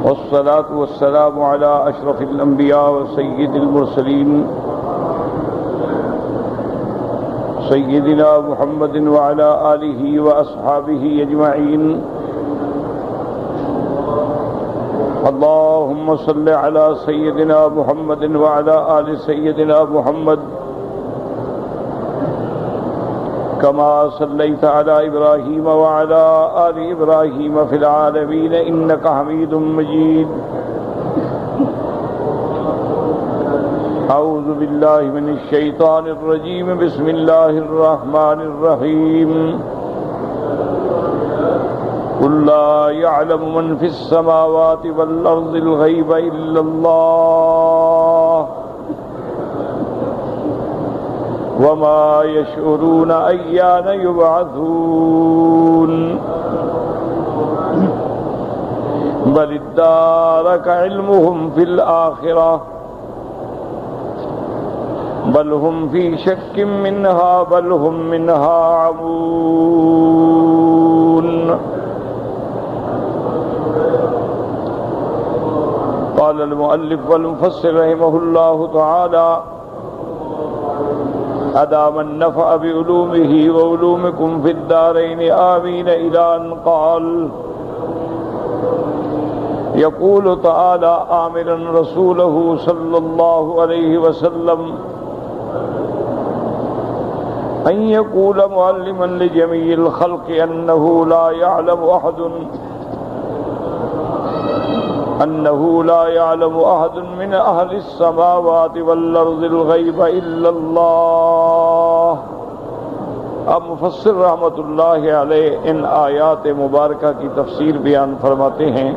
والصلاة والسلام على أشرف الأنبياء وسيد المرسلين سيدنا محمد وعلى آله وأصحابه أجمعين. اللهم صل على سيدنا محمد وعلى آل سيدنا محمد كما صليت على إبراهيم وعلى آل إبراهيم في العالمين إنك حميد مجيد. أعوذ بالله من الشيطان الرجيم. بسم الله الرحمن الرحيم. قل لا يعلم من في السماوات والأرض الغيب إلا الله وما يشعرون أيان يبعثون بل ادارك علمهم في الآخرة بل هم في شك منها بل هم منها عمون. قال المؤلف والمفسر رحمه الله تعالى: أدام النفع بعلومه وعلومكم في الدارين آمين، إلى أن قال: يقول تعالى آمرا رسوله صلى الله عليه وسلم أن يقول معلما لجميع الخلق أنه لا يعلم أحد من أهل السماوات والأرض الغيب إلا الله. اب مفسر رحمۃ اللہ علیہ ان آیات مبارکہ کی تفسیر بیان فرماتے ہیں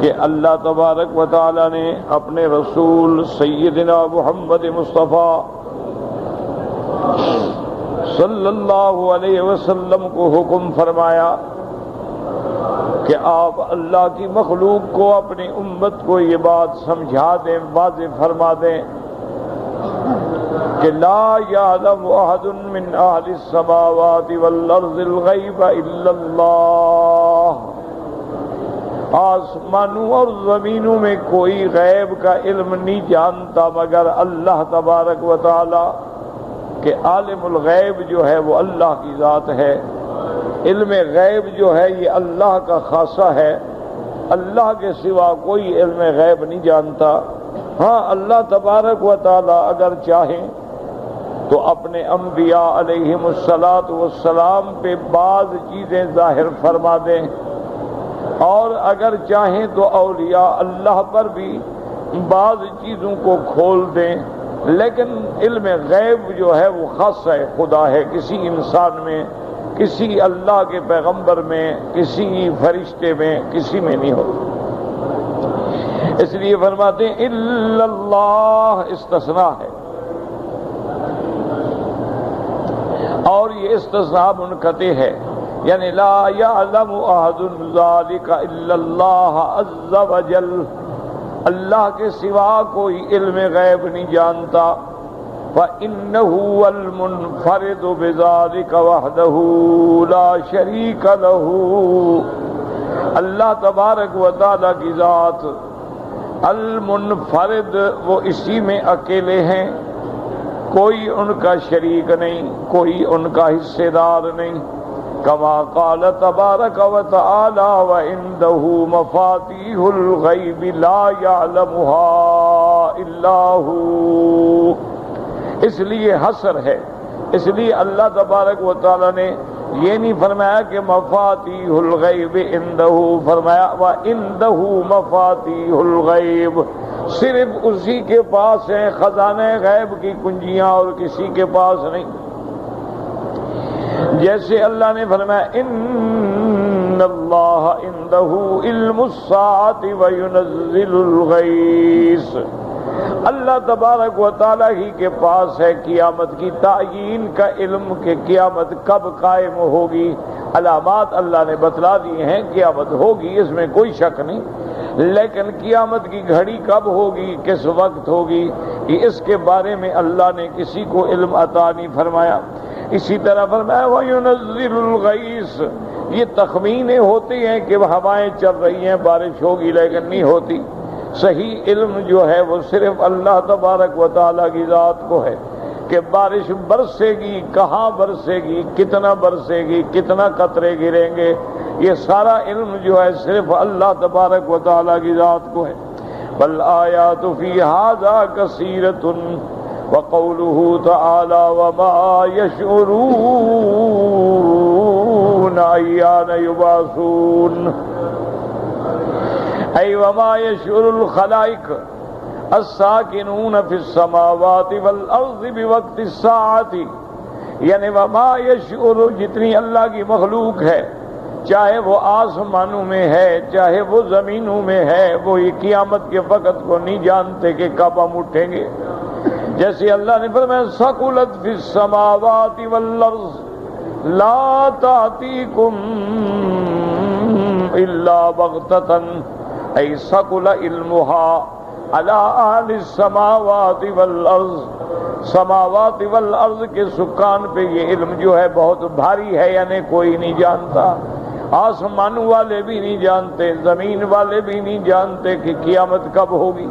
کہ اللہ تبارک و تعالی نے اپنے رسول سیدنا محمد مصطفیٰ صلی اللہ علیہ وسلم کو حکم فرمایا کہ آپ اللہ کی مخلوق کو، اپنی امت کو یہ بات سمجھا دیں، واضح فرما دیں کہ لا یعلم احد من اہل السماوات والارض الغیب الا اللہ. آسمانوں اور زمینوں میں کوئی غیب کا علم نہیں جانتا مگر اللہ تبارک و تعالی، کہ عالم الغیب جو ہے وہ اللہ کی ذات ہے. علم غیب جو ہے یہ اللہ کا خاصہ ہے، اللہ کے سوا کوئی علم غیب نہیں جانتا. ہاں اللہ تبارک و تعالی اگر چاہیں تو اپنے انبیاء علیہم السلام پہ بعض چیزیں ظاہر فرما دیں، اور اگر چاہیں تو اولیاء اللہ پر بھی بعض چیزوں کو کھول دیں. لیکن علم غیب جو ہے وہ خاصہ خدا ہے، کسی انسان میں، کسی اللہ کے پیغمبر میں، کسی فرشتے میں، کسی میں نہیں ہوتا. اس لیے فرماتے ہیں الا اللہ، استثناء ہے، اور یہ استثناء منقطع ہے، یعنی لا یعلم احد ذلک الا اللہ عز وجل. اللہ کے سوا کوئی علم غیب نہیں جانتا. فإنه المنفرد بذلك وحده لا شريك له. اللہ تبارک و تعالی کی ذات المنفرد، وہ اسی میں اکیلے ہیں، کوئی ان کا شریک نہیں، کوئی ان کا حصے دار نہیں. کما قال تبارک و تعالی وعنده مفاتیح الغیب لا يعلمها الا هو. اس لیے حصر ہے، اس لیے اللہ تبارک و تعالی نے یہ نہیں فرمایا کہ مفاتیح الغیب عنده، فرمایا وعنده مفاتیح الغیب. صرف اسی کے پاس ہیں خزانے غیب کی کنجیاں، اور کسی کے پاس نہیں. جیسے اللہ نے فرمایا ان اللہ عنده علم الساعۃ وینزل الغیث. اللہ تبارک و تعالی ہی کے پاس ہے قیامت کی تعیین کا علم کہ قیامت کب قائم ہوگی. علامات اللہ نے بتلا دی ہیں، قیامت ہوگی، اس میں کوئی شک نہیں. لیکن قیامت کی گھڑی کب ہوگی، کس وقت ہوگی، اس کے بارے میں اللہ نے کسی کو علم عطا نہیں فرمایا. اسی طرح فرمایا وَيُنَزِّلُ الْغَيْثَ، یہ تخمینے ہوتی ہیں کہ ہوائیں چل رہی ہیں بارش ہوگی لیکن نہیں ہوتی. صحیح علم جو ہے وہ صرف اللہ تبارک و تعالیٰ کی ذات کو ہے کہ بارش برسے گی، کہاں برسے گی، کتنا برسے گی، کتنا قطرے گریں گے، یہ سارا علم جو ہے صرف اللہ تبارک و تعالیٰ کی ذات کو ہے. بل آیات فی ھذا کثیرۃ وقولہ تعالی وما یشعرون ایان یبعثون ای وما یشعر الخلائق الساکنون فی السماوات والارض بوقت الساعۃ، یعنی وما یشعر، جتنی اللہ کی مخلوق ہے، چاہے وہ آسمانوں میں ہے چاہے وہ زمینوں میں ہے، وہ یہ قیامت کے وقت کو نہیں جانتے کہ کب ہم اٹھیں گے. جیسے اللہ نے فرمایا ثقلت فی السماوات والارض لا تأتیکم الا بغتۃ، ای ثقل علمها علی اہل السماوات والارض، سماوات والارض کے سکان پہ یہ علم جو ہے بہت بھاری ہے، یعنی کوئی نہیں جانتا. آسمان والے بھی نہیں جانتے، زمین والے بھی نہیں جانتے کہ قیامت کب ہوگی،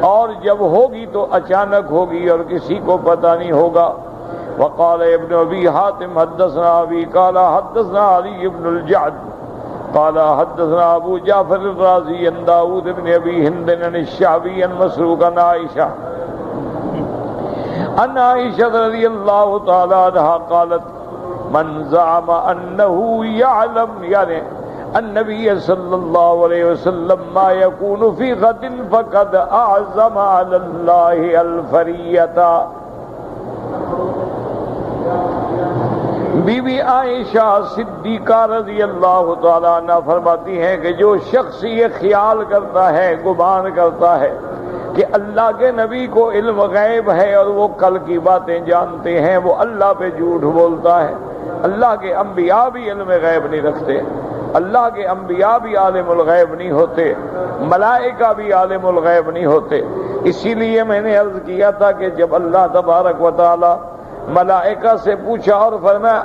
اور جب ہوگی تو اچانک ہوگی اور کسی کو پتہ نہیں ہوگا. وقال ابن ابی حاتم حدثنا ابی قال حدثنا علی بن الجعد قال حدثنا ابو جعفر الرازی عن داؤد بن ابی ہند عن الشعبی عن مسروق عن عائشہ عن عائشہ رضی اللہ تعالی عنہا قالت من زعم انه يعلم، یعنی النبی صلی اللہ علیہ وسلم ما يكون في غد فقد اعظم على الله الفریۃ. بی بی عائشہ صدیقہ رضی اللہ تعالیٰ عنہ فرماتی ہیں کہ جو شخص یہ خیال کرتا ہے، گمان کرتا ہے کہ اللہ کے نبی کو علم غیب ہے اور وہ کل کی باتیں جانتے ہیں، وہ اللہ پہ جھوٹ بولتا ہے. اللہ کے انبیاء بھی علم غیب نہیں رکھتے، اللہ کے انبیاء بھی عالم الغیب نہیں ہوتے، ملائکہ بھی عالم الغیب نہیں ہوتے. اسی لیے میں نے عرض کیا تھا کہ جب اللہ تبارک و تعالی ملائکہ سے پوچھا اور فرمایا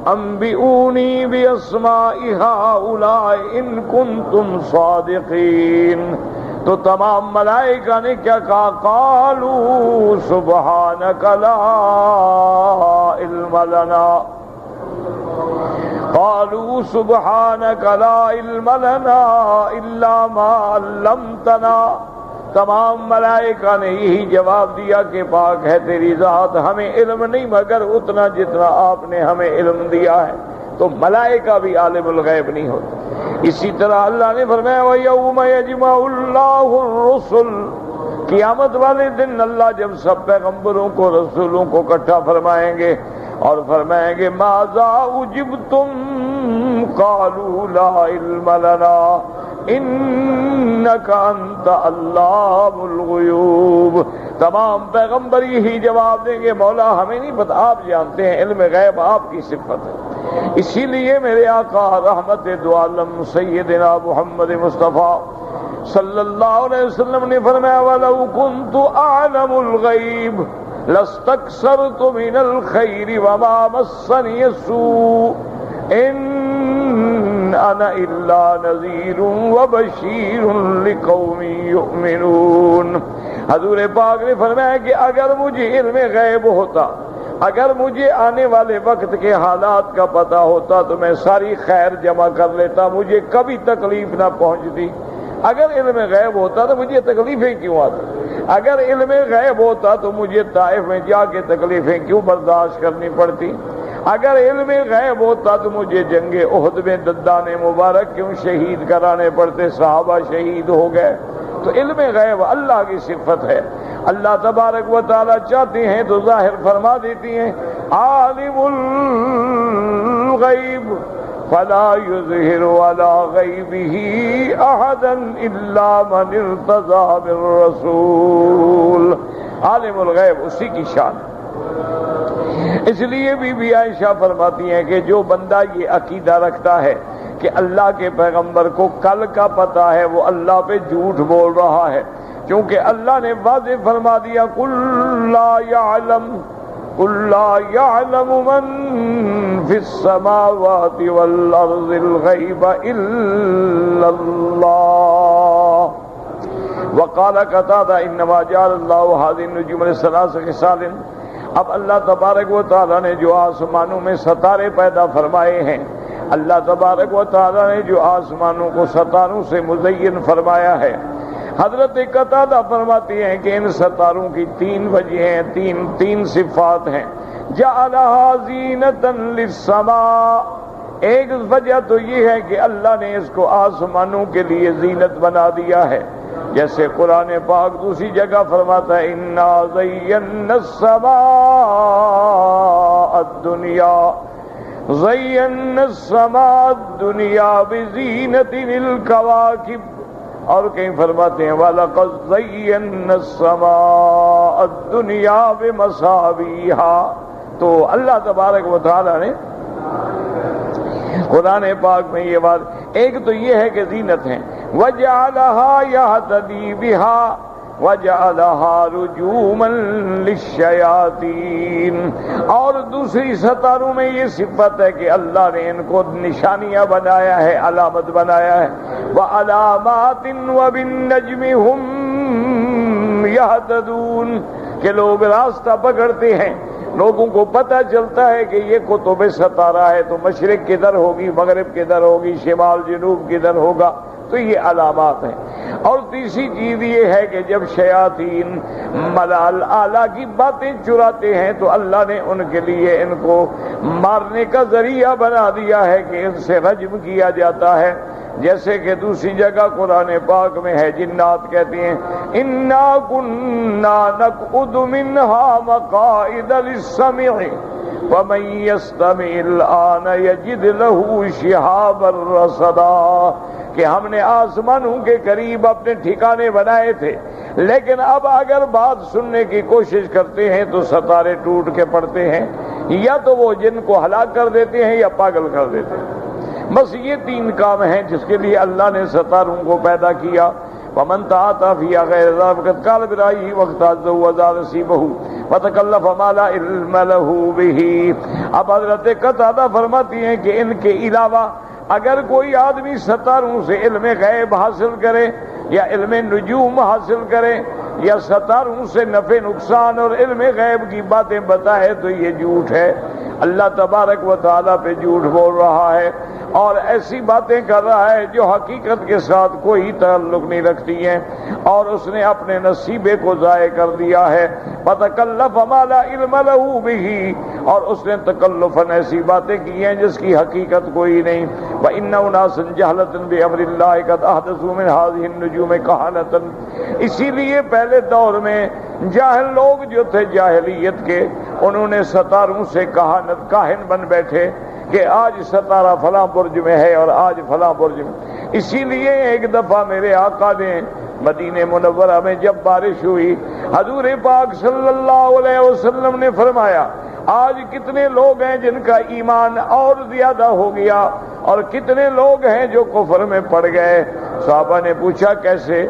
انبئونی باسماء ہؤلاء ان کنتم صادقین، تو تمام ملائکہ نے کیا کہا؟ قالوا سبحانک لا علم لنا، قالوا سبحانک لا علم لنا الا ما علمتنا. تمام ملائکہ نے یہی جواب دیا کہ پاک ہے تیری ذات، ہمیں علم نہیں مگر اتنا جتنا آپ نے ہمیں علم دیا ہے. تو ملائکہ بھی عالم الغیب نہیں ہوتے. اسی طرح اللہ نے فرمایا وَيَوْمَ يَجْمَعُ اللَّهُ الرُّسُلَ، قیامت والے دن اللہ جب سب پیغمبروں کو، رسولوں کو اکٹھا فرمائیں گے اور فرمائیں گے ماذا اجبتم قالوا لا علم لنا انک انت علام الغیوب. تمام پیغمبر یہی جواب دیں گے مولا ہمیں نہیں پتہ، آپ جانتے ہیں، علم غیب آپ کی صفت ہے. اسی لیے میرے آقا رحمت دو عالم سیدنا محمد مصطفیٰ صلی اللہ علیہ وسلم نے فرمایا وَلَوْ كُنْتُ أَعْلَمُ الْغَيْبِ لَاسْتَكْثَرْتُ مِنَ الْخَيْرِ وَمَا مَسَّنِيَ السُّوءُ إِنْ أَنَا إِلَّا نَذِيرٌ وَبَشِيرٌ لِقَوْمٍ يُؤْمِنُونَ. حضور پاک نے فرمایا کہ اگر مجھے علم غیب ہوتا، اگر مجھے آنے والے وقت کے حالات کا پتہ ہوتا تو میں ساری خیر جمع کر لیتا، مجھے کبھی تکلیف نہ پہنچتی. اگر علم غیب ہوتا تو مجھے تکلیفیں کیوں آتی؟ اگر علم غیب ہوتا تو مجھے طائف میں جا کے تکلیفیں کیوں برداشت کرنی پڑتی؟ اگر علم غیب ہوتا تو مجھے جنگ احد میں ددان مبارک کیوں شہید کرانے پڑتے؟ صحابہ شہید ہو گئے. تو علم غیب اللہ کی صفت ہے. اللہ تبارک و تعالی چاہتے ہیں تو ظاہر فرما دیتی ہیں عالم الغیب فلا یظہر علی غیبہ احدا الا من ارتضی من رسول. عالم الغیب اسی کی شان. اس لیے بی بی عائشہ فرماتی ہیں کہ جو بندہ یہ عقیدہ رکھتا ہے کہ اللہ کے پیغمبر کو کل کا پتہ ہے، وہ اللہ پہ جھوٹ بول رہا ہے، کیونکہ اللہ نے واضح فرما دیا قُل لَا يَعْلَمُ قل لا يعلم من في السماوات والأرض الغيب إلا الله وقال قتادہ انما جعل اللہ هذه النجوم لثلاث خصال. اب اللہ تبارک و تعالیٰ نے جو آسمانوں میں ستارے پیدا فرمائے ہیں، اللہ تبارک و تعالیٰ نے جو آسمانوں کو ستاروں سے مزین فرمایا ہے، حضرت قتادہ فرماتی ہیں کہ ان ستاروں کی تین وجہ ہیں، تین صفات ہیں. جعلها زینۃ للسماء، ایک وجہ تو یہ ہے کہ اللہ نے اس کو آسمانوں کے لیے زینت بنا دیا ہے، جیسے قرآن پاک دوسری جگہ فرماتا ہے انا زینا السماء الدنیا زینا السماء الدنیا بزینۃ الکواکب، اور کہیں فرماتے ہیں وَلَقَدْ زَيَّنَّا السَّمَاءَ الدُّنْيَا بِمَصَابِيحَا. تو اللہ تبارک و تعالیٰ نے قرآن پاک میں یہ بات، ایک تو یہ ہے کہ زینت ہیں، وَجَعَلَهَا يَهْتَدِي بِهَا وَجَعَلَهَا رُجُومًا لِلشَّيَاطِينِ. اور دوسری ستاروں میں یہ صفت ہے کہ اللہ نے ان کو نشانیاں بنایا ہے، علامت بنایا ہے. وَعَلَامَاتٍ وَبِالنَّجْمِ هُمْ يَهْتَدُونَ، کہ لوگ راستہ پکڑتے ہیں، لوگوں کو پتہ چلتا ہے کہ یہ قطب ستارہ ہے تو مشرق کدھر ہوگی، مغرب کدھر ہوگی، شمال جنوب کدھر ہوگا، تو یہ علامات ہیں. اور تیسری چیز یہ ہے کہ جب شیاطین ملال اعلیٰ کی باتیں چراتے ہیں تو اللہ نے ان کے لیے ان کو مارنے کا ذریعہ بنا دیا ہے کہ ان سے رجم کیا جاتا ہے. جیسے کہ دوسری جگہ قرآن پاک میں ہے، جنات کہتے ہیں انا کنا نقعد منها مقاعد للسمع ومن يستمع الآن يجد له شهابا رصدا، کہ ہم نے آسمانوں کے قریب اپنے ٹھکانے بنائے تھے، لیکن اب اگر بات سننے کی کوشش کرتے ہیں تو ستارے ٹوٹ کے پڑتے ہیں، یا تو وہ جن کو ہلاک کر دیتے ہیں یا پاگل کر دیتے ہیں. بس یہ تین کام ہیں جس کے لیے اللہ نے ستاروں کو پیدا کیا. ومن تعاطى فيها غير ذلك قال برأيه واختازه وزاد نصيبه وتكلف ما لا علم له به. اب حضرت قتادہ فرماتی ہیں کہ ان کے علاوہ اگر کوئی آدمی ستاروں سے علم غیب حاصل کرے یا علم نجوم حاصل کرے یا ستاروں سے نفع نقصان اور علم غیب کی باتیں بتائے تو یہ جھوٹ ہے، اللہ تبارک و تعالیٰ پہ جھوٹ بول رہا ہے اور ایسی باتیں کر رہا ہے جو حقیقت کے ساتھ کوئی تعلق نہیں رکھتی ہیں، اور اس نے اپنے نصیبے کو ضائع کر دیا ہے. وَتَكَلَّفَ مَا لَا عِلْمَ لَهُ بِهِ، اور اس نے تکلفاً ایسی باتیں کی ہیں جس کی حقیقت کوئی نہیں. وَإِنَّ أُنَاسًا جَهْلَةً بِأَمْرِ اللَّهِ قَدْ أَحْدَثُوا مِنْ هَٰذِهِ النُّجُومِ كَهَانَةً. اسی لیے پہلے دور میں جاہل لوگ جو تھے جاہلیت کے، انہوں نے ستاروں سے کاہن بن بیٹھے کہ آج ستارہ فلاں برج میں ہے اور آج فلاں برج میں. اسی لیے ایک دفعہ میرے آقا نے مدینہ منورہ میں جب بارش ہوئی، حضور پاک صلی اللہ علیہ وسلم نے فرمایا آج کتنے لوگ ہیں جن کا ایمان اور زیادہ ہو گیا اور کتنے لوگ ہیں جو کفر میں پڑ گئے. صحابہ نے پوچھا کیسے؟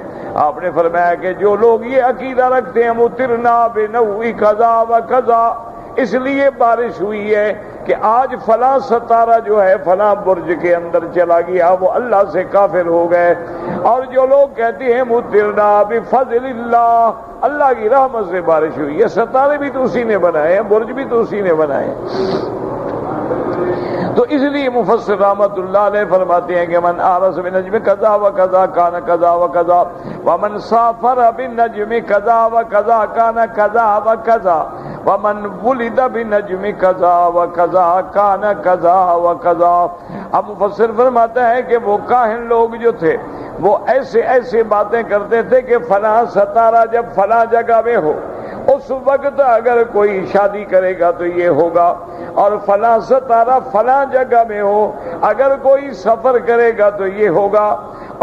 آپ نے فرمایا کہ جو لوگ یہ عقیدہ رکھتے ہیں مطرنا بنوء کذا و کذا، اس لیے بارش ہوئی ہے کہ آج فلاں ستارہ جو ہے فلاں برج کے اندر چلا گیا، وہ اللہ سے کافر ہو گئے. اور جو لوگ کہتے ہیں مطرنا بفضل اللہ، اللہ کی رحمت سے بارش ہوئی، یہ ستارے بھی تو اسی نے بنائے ہیں، برج بھی تو اسی نے بنائے ہیں. تو اس لیے مفسر رحمت اللہ علیہ فرماتے ہیں کہ من آرس بنجم کذا و کذا کان کذا و کذا ومن سافر بنجم کذا و کذا کان کذا و کذا ومن ولد بنجم کذا و کذا کان کذا و کذا. اب مفسر فرماتا ہے کہ وہ کاہن لوگ جو تھے وہ ایسے باتیں کرتے تھے کہ فلاں ستارہ جب فلاں جگہ میں ہو اس وقت اگر کوئی شادی کرے گا تو یہ ہوگا، اور فلاں ستارہ فلاں جگہ میں ہو اگر کوئی سفر کرے گا تو یہ ہوگا،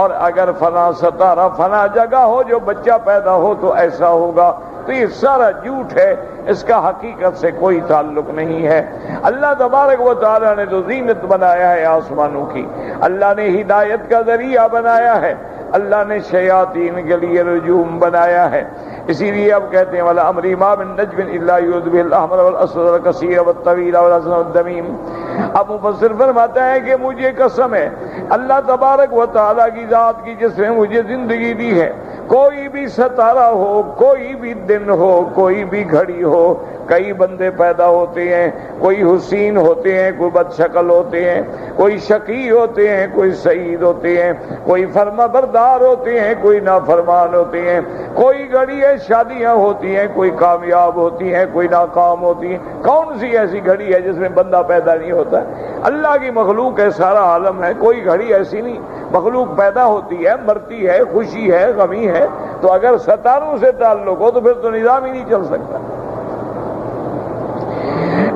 اور اگر فلاں ستارہ فلاں جگہ ہو جو بچہ پیدا ہو تو ایسا ہوگا. تو یہ سارا جھوٹ ہے، اس کا حقیقت سے کوئی تعلق نہیں ہے. اللہ تبارک و تعالیٰ نے تو زینت بنایا ہے آسمانوں کی، اللہ نے ہدایت کا ذریعہ بنایا ہے، اللہ نے شیاطین کے لیے رجوم بنایا ہے. اسی لیے اب کہتے ہیں ولا امری ما من نجم الا یؤذ به الاحمر والاسود والکثیر والطویل والحسن والدمیم. اب مفسر فرماتا ہے کہ مجھے قسم ہے اللہ تبارک و تعالیٰ کی ذات کی جس نے مجھے زندگی دی ہے، کوئی بھی ستارہ ہو، کوئی بھی دن ہو، کوئی بھی گھڑی ہو، کئی بندے پیدا ہوتے ہیں، کوئی حسین ہوتے ہیں، کوئی بد شکل ہوتے ہیں، کوئی شقی ہوتے ہیں، کوئی سعید ہوتے ہیں، کوئی فرما بردار ہوتے ہیں، کوئی نافرمان ہوتے ہیں، کوئی گھڑی ہے شادیاں ہوتی ہیں، کوئی کامیاب ہوتی ہیں، کوئی ناکام ہوتی ہیں. کون سی ایسی گھڑی ہے جس میں بندہ پیدا نہیں ہوتا؟ اللہ کی مخلوق ہے، سارا عالم ہے، کوئی گھڑی ایسی نہیں. مخلوق پیدا ہوتی ہے، مرتی ہے، خوشی ہے، غمی ہے. تو اگر ستاروں سے تعلق ہو تو پھر تو نظام ہی نہیں چل سکتا.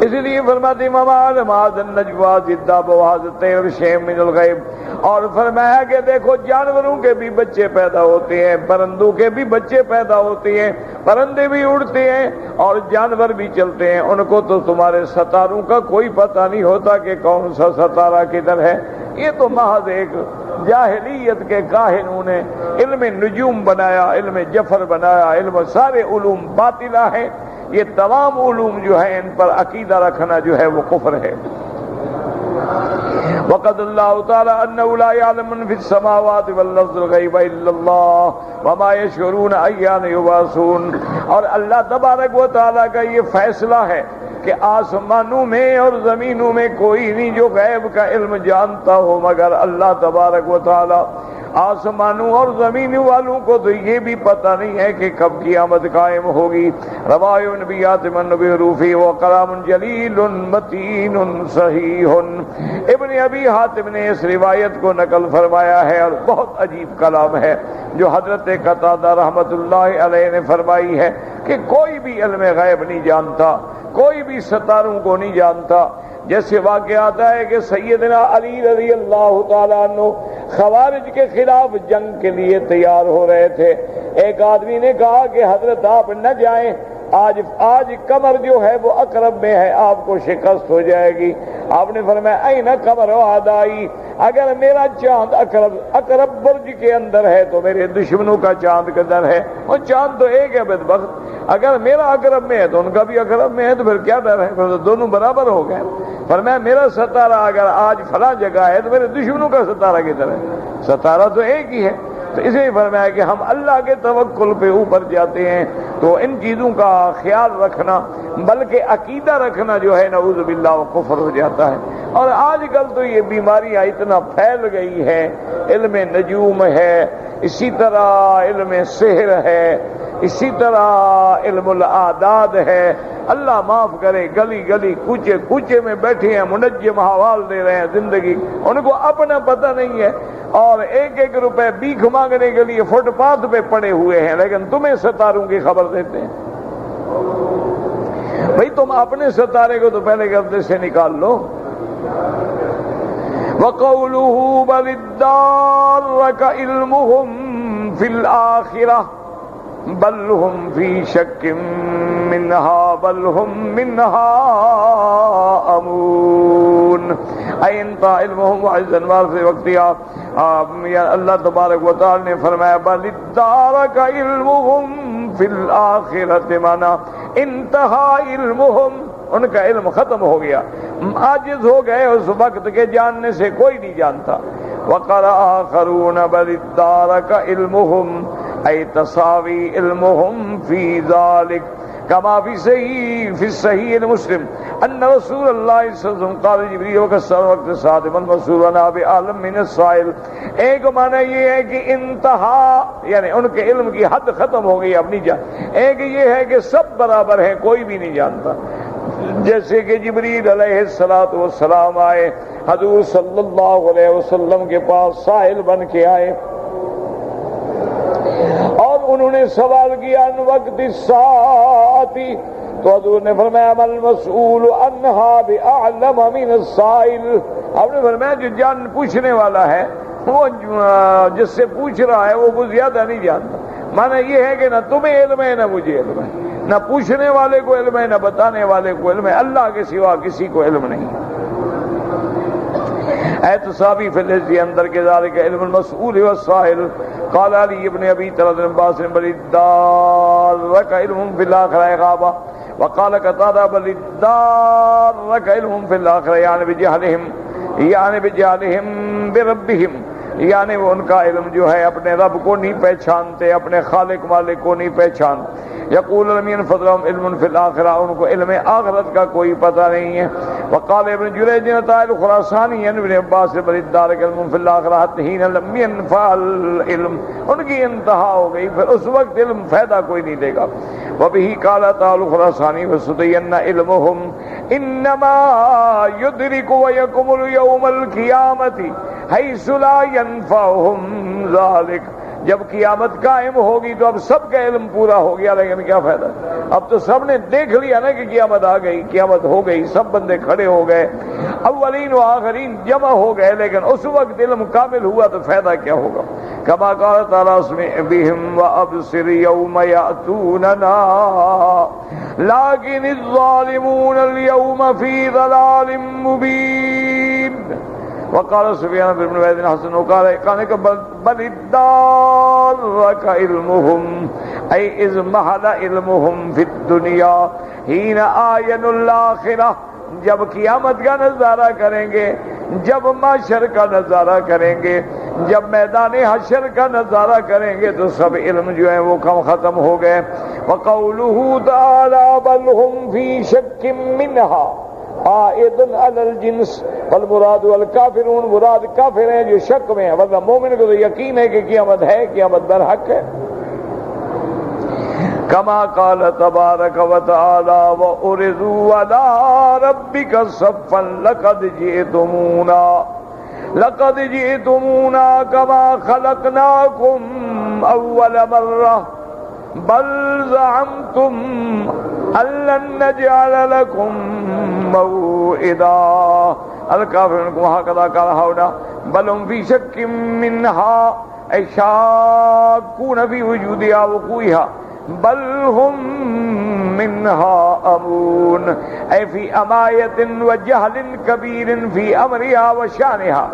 اس لیے فرماتے من الغیب، اور فرمایا کہ دیکھو جانوروں کے بھی بچے پیدا ہوتے ہیں، پرندوں کے بھی بچے پیدا ہوتے ہیں، پرندے بھی اڑتے ہیں اور جانور بھی چلتے ہیں. ان کو تو تمہارے ستاروں کا کوئی پتہ نہیں ہوتا کہ کون سا ستارہ کدھر ہے. یہ تو محض ایک جاہلیت کے کاہنوں نے علم نجوم بنایا، علم جفر بنایا، علم سارے علوم باطلہ ہیں. یہ تمام علوم جو ہیں ان پر عقیدہ رکھنا جو ہے وہ کفر ہے. وقد اللہ تعالی انه لا يعلم من في السماوات والارض الغیب الا اللہ وما يشعرون ایان یبعثون. اور اللہ تبارک و تعالی کا یہ فیصلہ ہے کہ آسمانوں میں اور زمینوں میں کوئی نہیں جو غیب کا علم جانتا ہو مگر اللہ تبارک و تعالی. آسمانوں اور زمین والوں کو تو یہ بھی پتہ نہیں ہے کہ کب قیامت قائم ہوگی. روایہ نبیات من بحروفی و کلام جلیل متین صحیح. ابن ابی حاتم نے اس روایت کو نقل فرمایا ہے اور بہت عجیب کلام ہے جو حضرت قتادہ رحمت اللہ علیہ نے فرمائی ہے کہ کوئی بھی علم غیب نہیں جانتا، کوئی بھی ستاروں کو نہیں جانتا. جیسے واقعہ آتا ہے کہ سیدنا علی رضی اللہ تعالیٰ عنہ خوارج کے خلاف جنگ کے لیے تیار ہو رہے تھے. ایک آدمی نے کہا کہ حضرت آپ نہ جائیں، آج قمر جو ہے وہ اقرب میں ہے، آپ کو شکست ہو جائے گی. آپ نے فرمایا این قمر و آدائی، اگر میرا چاند اقرب برج کے اندر ہے تو میرے دشمنوں کا چاند کدھر ہے؟ اور چاند تو ایک ہے بدبخت. اگر میرا اقرب میں ہے تو ان کا بھی اقرب میں ہے، تو پھر کیا ڈر ہے؟ پھر تو دونوں برابر ہو گئے. فرمایا میرا ستارہ اگر آج فلاں جگہ ہے تو میرے دشمنوں کا ستارہ کدھر ہے؟ ستارہ تو ایک ہی ہے. تو اسے فرمایا کہ ہم اللہ کے توکل پہ اوپر جاتے ہیں تو ان چیزوں کا خیال رکھنا بلکہ عقیدہ رکھنا جو ہے نعوذ باللہ وہ کفر ہو جاتا ہے. اور آج کل تو یہ بیماریاں اتنا پھیل گئی ہے، علم نجوم ہے، اسی طرح علم سحر ہے، اسی طرح علم الاعداد ہے. اللہ معاف کرے، گلی گلی کوچے کوچے میں بیٹھے ہیں، منجم حوال دے رہے ہیں زندگی، ان کو اپنا پتہ نہیں ہے اور ایک ایک روپے بھیک مانگنے کے لیے فٹ پاتھ پہ پڑے ہوئے ہیں، لیکن تمہیں ستاروں کی خبر دیتے ہیں. بھئی تم اپنے ستارے کو تو پہلے گردے سے نکال لو. وَقَوْلُهُ بَلِ ادَّارَكَ عِلْمُهُمْ فِي الْآخِرَةِ بَلْ هُمْ فِي شَكٍّ مِّنْهَا بَلْ هُمْ مِنْهَا أَمُونَ. أَيْنْتَ عِلْمُهُمْ وَعِزًّا وَعِزًّا وَقْتِيَا. اللہ تبارک و تعالی نے فرمایا بَلِ ادَّارَكَ عِلْمُهُمْ فِي الْآخِرَةِ مَعْنَا انتہا علمہم، ان کا علم ختم ہو گیا، عاجز ہو گئے اس وقت کے جاننے سے، کوئی نہیں جانتا. وقال آخرون بل ادارک علمہم ای تساوی علمہم فی ذالک کما فی صحیح مسلم ان رسول اللہ صلی اللہ علیہ وسلم قال جبریل وکسر وقت صادم المسورنا بعالم من السائل. ایک معنی یہ ہے کہ انتہا یعنی ان کے علم کی حد ختم ہو گئی، اب نہیں جان. ایک یہ ہے کہ سب برابر ہیں، کوئی بھی نہیں جانتا. جیسے کہ جبریل علیہ السلام آئے حضور صلی اللہ علیہ وسلم کے پاس سائل بن کے آئے اور انہوں نے سوال کیا ان وقت الساعۃ، تو حضور نے فرمایا مل مسئول عنہا بأعلم من السائل. آپ نے فرمایا جو جان پوچھنے والا ہے وہ جس سے پوچھ رہا ہے وہ زیادہ نہیں جانتا. معنی یہ ہے کہ نہ تمہیں علم ہے نہ مجھے علم ہے، نہ پوچھنے والے کو علم ہے نہ بتانے والے کو علم ہے، اللہ کے سوا کسی کو علم نہیں. احتسابی فی الحزب اندر کے ذالک علم المسئول والسائل. قال علی ابن ابی طلحہ بن عباس بل الدار الدارك علم في الآخرة غابة. وقال قتادة بل الدارك علم في الآخرة يعني بجہلہم بربہم، یعنی وہ ان کا علم جو ہے اپنے رب کو نہیں پہچانتے، اپنے خالق مالک کو نہیں پہچانتے. یقول لم ينفذ لهم علم في الآخرة، ان کو علم آخرت کا کوئی پتہ نہیں ہے. وقال ابن جریج الخراسانی ابن عباس بل الدارک علم في الآخرة حين لم ينفع العلم، ان کی انتہا ہو گئی، پھر اس وقت علم فائدہ کوئی نہیں دے گا. وبه قال تعالى الخراسانی وستین علمهم انما يدرك ويكمل يوم القيامة حيث لا ينفعهم ذلك. جب قیامت قائم ہوگی تو اب سب کا علم پورا ہو گیا، لیکن کیا فائدہ؟ اب تو سب نے دیکھ لیا نا کہ قیامت آ گئی، قیامت ہو گئی، سب بندے کھڑے ہو گئے، اولین و آخرین جمع ہو گئے، لیکن اس وقت علم کامل ہوا تو فائدہ کیا ہوگا؟ کما قال تعالی اسمع بهم وابصر يوم يأتوننا لكن الظالمون اليوم في ضلال مبين. وقال سفیان بن عبید حسن وقال بل ادارك علمهم اي اذ محل علمهم في الدنيا حين آين الآخرة. جب قیامت کا نظارہ کریں گے، جب محشر کا نظارہ کریں گے، جب میدان حشر کا نظارہ کریں گے تو سب علم جو ہے وہ ختم ہو گئے. وقوله تعالی بل هم في شك منها عائد علی الجنس والمراد والکافرون، مراد کافر ہیں جو شک میں ہیں، ورنہ مومن کو تو یقین ہے کہ قیامت ہے، قیامت برحق ہے. کما قال تبارک و تعالی وَأُرِضُوا عَلَىٰ رَبِّكَ صَفًّا لقد جئتمونا كما خلقناكم اول مرة بل زعمتم ان لن نجعل لكم موعدا. الکافرون کو هكذا قال هؤلاء بل هم في شك منها أي شاكون في وجودها وقوعها بل هم منها امون أي في أماية وجهل كبير في أمرها وشانها.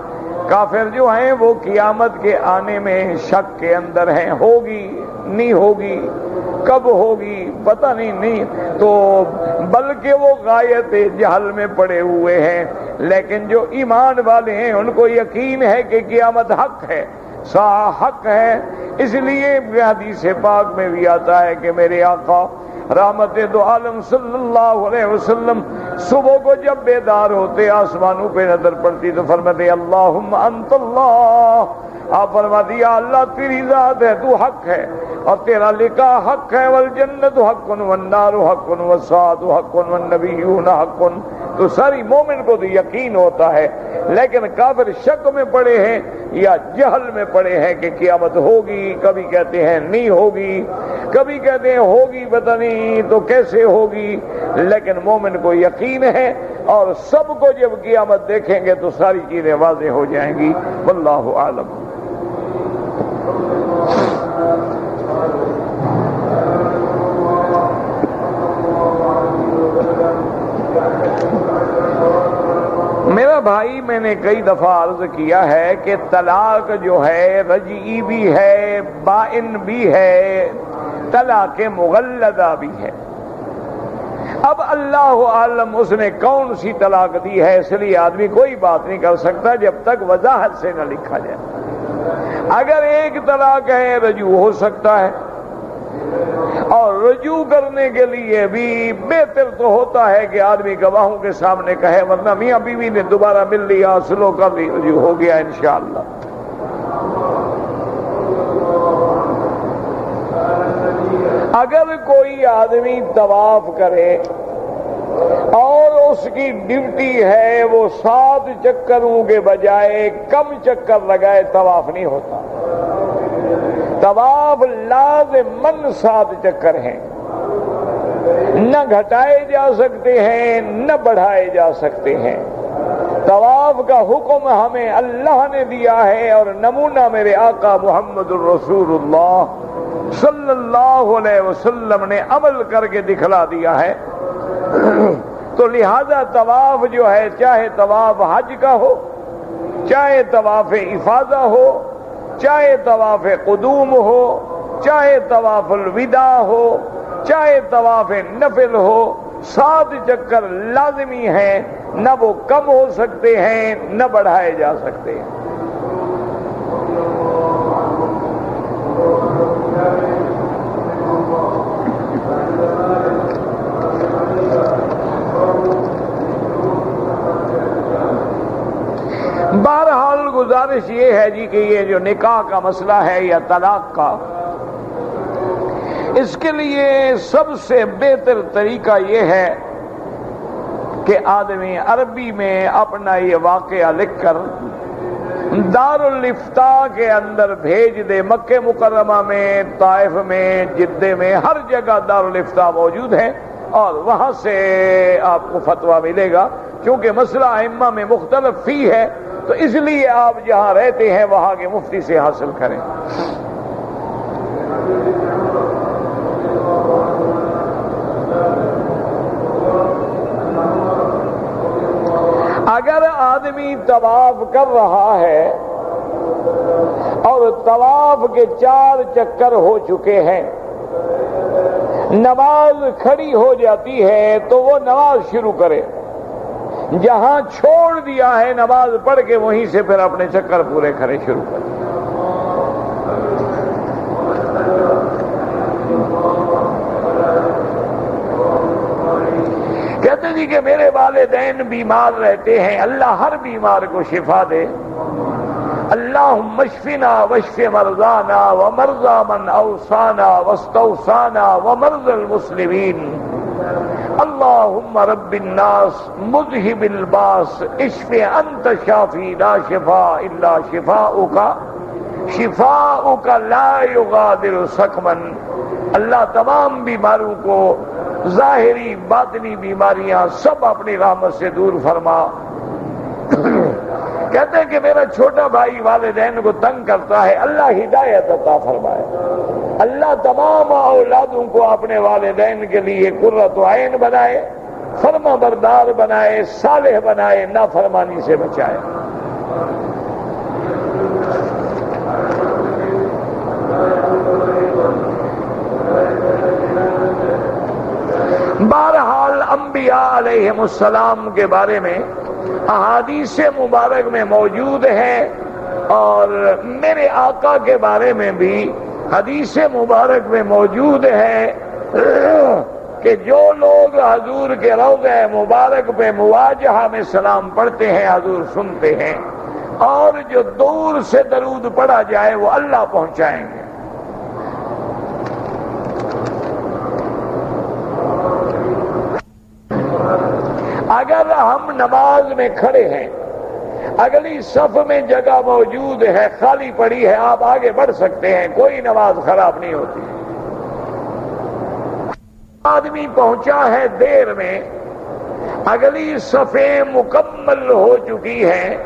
کافر جو ہیں وہ قیامت کے آنے میں شک کے اندر ہیں، ہوگی نہیں ہوگی، کب ہوگی پتہ نہیں تو بلکہ وہ غایت جہل میں پڑے ہوئے ہیں. لیکن جو ایمان والے ہیں ان کو یقین ہے کہ قیامت حق ہے، حق ہے. اس لیے حدیث پاک میں بھی آتا ہے کہ میرے آقا رحمت دو عالم صلی اللہ علیہ وسلم صبح کو جب بیدار ہوتے آسمانوں پہ نظر پڑتی تو فرماتے اللہم انت اللہ. آپ فرما دیا اللہ تیری ذات ہے، تو حق ہے اور تیرا لکھا حق ہے. والجنت حق والنار حق والساعۃ حق والنبیون حق. تو ساری مومن کو تو یقین ہوتا ہے، لیکن کافر شک میں پڑے ہیں یا جہل میں پڑے ہیں کہ قیامت ہوگی، کبھی کہتے ہیں نہیں ہوگی، کبھی کہتے ہیں ہوگی پتہ نہیں تو کیسے ہوگی. لیکن مومن کو یقین ہے اور سب کو جب قیامت دیکھیں گے تو ساری چیزیں واضح ہو جائیں گی. واللہ اعلم. میرا بھائی میں نے کئی دفعہ عرض کیا ہے کہ طلاق جو ہے رجعی بھی ہے، بائن بھی ہے، طلاق مغلظہ بھی ہے. اب اللہ عالم اس نے کون سی طلاق دی ہے، اس لیے آدمی کوئی بات نہیں کر سکتا جب تک وضاحت سے نہ لکھا جائے. اگر ایک طلاق ہے رجوع ہو سکتا ہے، اور رجوع کرنے کے لیے بھی بہتر تو ہوتا ہے کہ آدمی گواہوں کے سامنے کہے، ورنہ میاں بیوی نے دوبارہ مل لیا، سلو کر لی، رجوع ہو گیا انشاءاللہ. اگر کوئی آدمی طواف کرے اور اس کی ڈیوٹی ہے وہ 7 چکروں کے بجائے کم چکر لگائے، طواف نہیں ہوتا. طواف لازماً 7 چکر ہیں، نہ گھٹائے جا سکتے ہیں نہ بڑھائے جا سکتے ہیں. طواف کا حکم ہمیں اللہ نے دیا ہے اور نمونہ میرے آقا محمد الرسول اللہ صلی اللہ علیہ وسلم نے عمل کر کے دکھلا دیا ہے. تو لہذا طواف جو ہے، چاہے طواف حج کا ہو، چاہے طواف افاضہ ہو، چاہے طواف قدوم ہو، چاہے طواف الوداع ہو چاہے طواف نفل ہو، 7 چکر لازمی ہیں، نہ وہ کم ہو سکتے ہیں نہ بڑھائے جا سکتے ہیں۔ بہرحال گزارش یہ ہے جی کہ یہ جو نکاح کا مسئلہ ہے یا طلاق کا، اس کے لیے سب سے بہتر طریقہ یہ ہے کہ آدمی عربی میں اپنا یہ واقعہ لکھ کر دارالافتاء کے اندر بھیج دے۔ مکہ مکرمہ میں، طائف میں، جدہ میں، ہر جگہ دارالافتاء موجود ہے اور وہاں سے آپ کو فتویٰ ملے گا، کیونکہ مسئلہ ائمہ میں مختلف فی ہے، تو اس لیے آپ جہاں رہتے ہیں وہاں کے مفتی سے حاصل کریں۔ اگر آدمی طواف کر رہا ہے اور طواف کے 4 چکر ہو چکے ہیں، نماز کھڑی ہو جاتی ہے تو وہ نماز شروع کرے، جہاں چھوڑ دیا ہے نماز پڑھ کے وہیں سے پھر اپنے چکر پورے کرے شروع کرے۔ کہتے جی کہ میرے والدین بیمار رہتے ہیں، اللہ ہر بیمار کو شفا دے۔ اللہم اشفنا واشف مرضانا ومرضى من اوصانا واستوصانا ومرضى المسلمین، اللہم رب الناس مذہب الباس اشف انت شافی لا شفاء الا شفاؤک شفاؤک لا یغادر سقما۔ اللہ تمام بیماروں کو، ظاہری باطنی بیماریاں سب اپنی رحمت سے دور فرما۔ کہتے ہیں کہ میرا چھوٹا بھائی والدین کو تنگ کرتا ہے، اللہ ہدایت عطا فرمائے۔ اللہ تمام اولادوں کو اپنے والدین کے لیے قرۃ عین بنائے، فرما بردار بنائے، صالح بنائے، نافرمانی سے بچائے۔ بہرحال انبیاء علیہم السلام کے بارے میں احادیث مبارک میں موجود ہے، اور میرے آقا کے بارے میں بھی حدیث مبارک میں موجود ہے کہ جو لوگ حضور کے روضہ مبارک پہ مواجہہ میں سلام پڑھتے ہیں حضور سنتے ہیں، اور جو دور سے درود پڑھا جائے وہ اللہ پہنچائیں گے۔ اگر ہم نماز میں کھڑے ہیں، اگلی صف میں جگہ موجود ہے، خالی پڑی ہے، آپ آگے بڑھ سکتے ہیں، کوئی نماز خراب نہیں ہوتی۔ آدمی پہنچا ہے دیر میں، اگلی صفیں مکمل ہو چکی ہیں،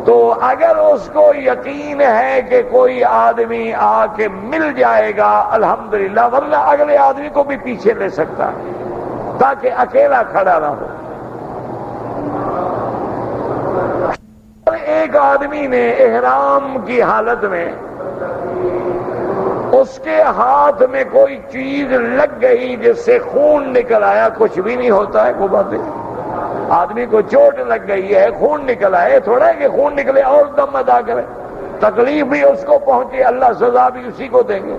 تو اگر اس کو یقین ہے کہ کوئی آدمی آ کے مل جائے گا الحمدللہ، ورنہ اگلے آدمی کو بھی پیچھے لے سکتا ہے تاکہ اکیلا کھڑا نہ ہو۔ ایک آدمی نے احرام کی حالت میں اس کے ہاتھ میں کوئی چیز لگ گئی جس سے خون نکل آیا، کچھ بھی نہیں ہوتا ہے، کوئی بات نہیں، آدمی کو چوٹ لگ گئی ہے، خون نکل آئے، تھوڑا ہے کہ خون نکلے اور دم ادا کرے، تکلیف بھی اس کو پہنچے، اللہ سزا بھی اسی کو دیں گے۔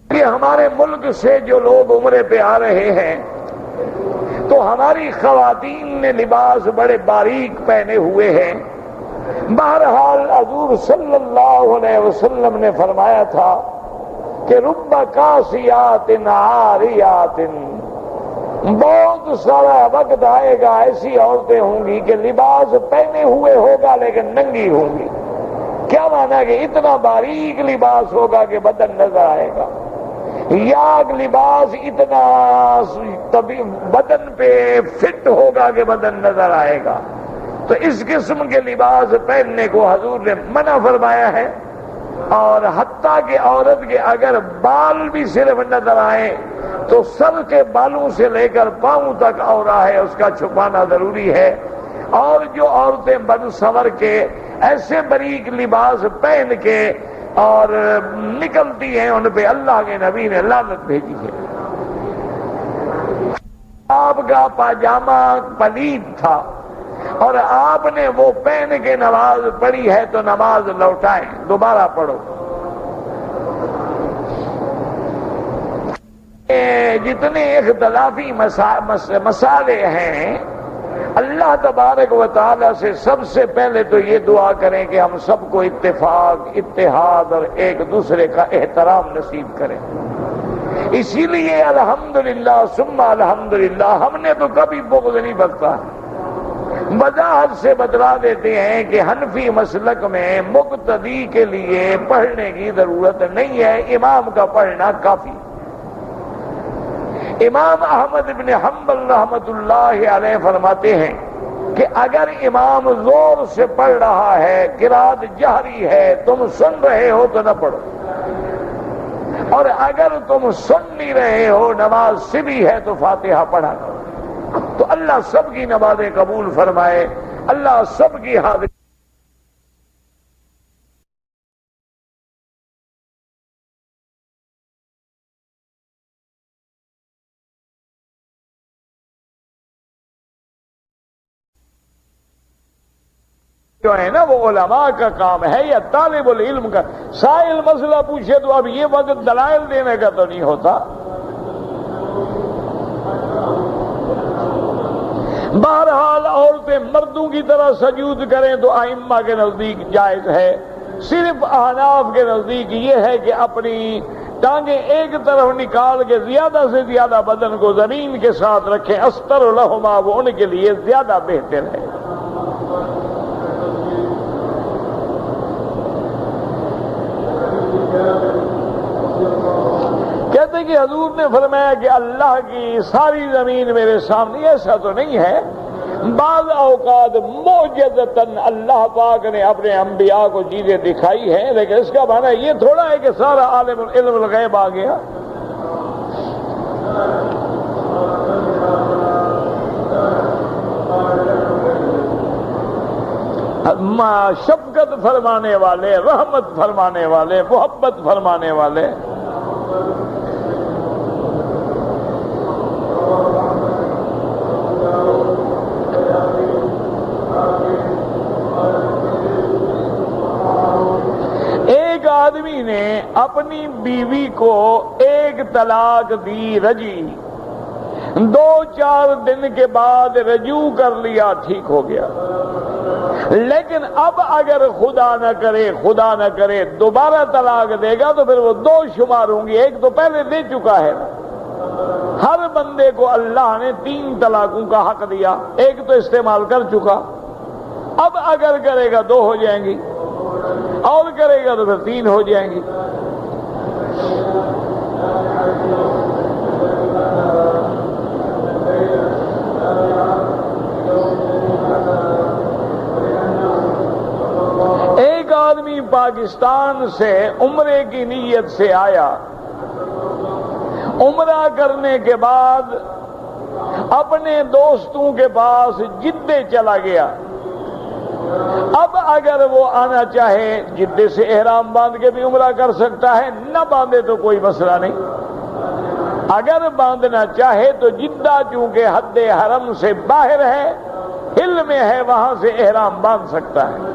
کہ ہمارے ملک سے جو لوگ عمرے پہ آ رہے ہیں تو ہماری خواتین نے لباس بڑے باریک پہنے ہوئے ہیں۔ بہرحال حضور صلی اللہ علیہ وسلم نے فرمایا تھا کہ رب کاسیات عاریات، بہت سارا وقت آئے گا ایسی عورتیں ہوں گی کہ لباس پہنے ہوئے ہوگا لیکن ننگی ہوں گی۔ کیا مانا کہ اتنا باریک لباس ہوگا کہ بدن نظر آئے گا، یا لباس اتنا بدن پہ فٹ ہوگا کہ بدن نظر آئے گا۔ تو اس قسم کے لباس پہننے کو حضور نے منع فرمایا ہے، اور حتیٰ کہ عورت کے اگر بال بھی صرف نظر آئیں تو سر کے بالوں سے لے کر پاؤں تک عورت ہے اس کا چھپانا ضروری ہے۔ اور جو عورتیں بن سنور کے ایسے باریک لباس پہن کے اور نکلتی ہیں، ان پہ اللہ کے نبی نے لعنت بھیجی ہے۔ آپ کا پاجامہ پلید تھا اور آپ نے وہ پہن کے نماز پڑھی ہے تو نماز لوٹائیں، دوبارہ پڑھو۔ جتنے اختلافی مسائل ہیں، اللہ تبارک و تعالی سے سب سے پہلے تو یہ دعا کریں کہ ہم سب کو اتفاق، اتحاد اور ایک دوسرے کا احترام نصیب کریں۔ اسی لیے الحمدللہ ثم الحمدللہ ہم نے تو کبھی بغض نہیں برتا۔ وضاحت سے بتلا دیتے ہیں کہ حنفی مسلک میں مقتدی کے لیے پڑھنے کی ضرورت نہیں ہے، امام کا پڑھنا کافی۔ امام احمد بن حنبل رحمت اللہ علیہ فرماتے ہیں کہ اگر امام زور سے پڑھ رہا ہے، قرات جہری ہے، تم سن رہے ہو تو نہ پڑھو، اور اگر تم سن نہیں رہے ہو، نماز سری ہے تو فاتحہ پڑھا کرو۔ تو اللہ سب کی نمازیں قبول فرمائے، اللہ سب کی حاضری جو ہے نا وہ علماء کا کام ہے یا طالب العلم کا۔ سائل مسئلہ پوچھے تو اب یہ وقت دلائل دینے کا تو نہیں ہوتا۔ بہرحال عورتیں مردوں کی طرح سجود کریں تو ائمہ کے نزدیک جائز ہے، صرف احناف کے نزدیک یہ ہے کہ اپنی ٹانگیں ایک طرف نکال کے زیادہ سے زیادہ بدن کو زمین کے ساتھ رکھیں، استر لہما، وہ ان کے لیے زیادہ بہتر ہے۔ کہتے کہ حضور نے فرمایا کہ اللہ کی ساری زمین میرے سامنے، ایسا تو نہیں ہے، بعض اوقات معجزتاً اللہ پاک نے اپنے انبیاء کو چیزیں دکھائی ہیں، لیکن اس کا معنی یہ تھوڑا ہے کہ سارا عالم علم الغیب آ گیا۔ شفقت فرمانے والے، رحمت فرمانے والے، محبت فرمانے والے، ایک آدمی نے اپنی بیوی کو ایک طلاق دی، رجی، 2-4 دن کے بعد رجوع کر لیا، ٹھیک ہو گیا، لیکن اب اگر خدا نہ کرے دوبارہ طلاق دے گا تو پھر وہ 2 شمار ہوں گی، ایک تو پہلے دے چکا ہے۔ ہر بندے کو اللہ نے 3 طلاقوں کا حق دیا، ایک تو استعمال کر چکا، اب اگر کرے گا 2 ہو جائیں گی، اور کرے گا تو پھر 3 ہو جائیں گی۔ ایک آدمی پاکستان سے عمرے کی نیت سے آیا، عمرہ کرنے کے بعد اپنے دوستوں کے پاس جدے چلا گیا۔ اب اگر وہ آنا چاہے جدے سے احرام باندھ کے بھی عمرہ کر سکتا ہے، نہ باندھے تو کوئی مسئلہ نہیں۔ اگر باندھنا چاہے تو جدہ چونکہ حد حرم سے باہر ہے، ہل میں ہے، وہاں سے احرام باندھ سکتا ہے۔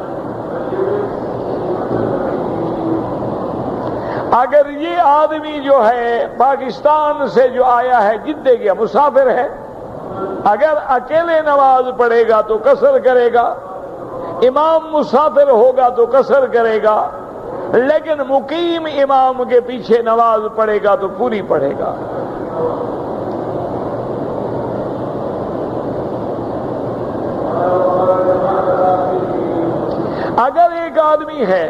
اگر یہ آدمی جو ہے پاکستان سے جو آیا ہے، جدے کا مسافر ہے، اگر اکیلے نماز پڑھے گا تو قصر کرے گا، امام مسافر ہوگا تو قصر کرے گا، لیکن مقیم امام کے پیچھے نماز پڑھے گا تو پوری پڑھے گا۔ اگر ایک آدمی ہے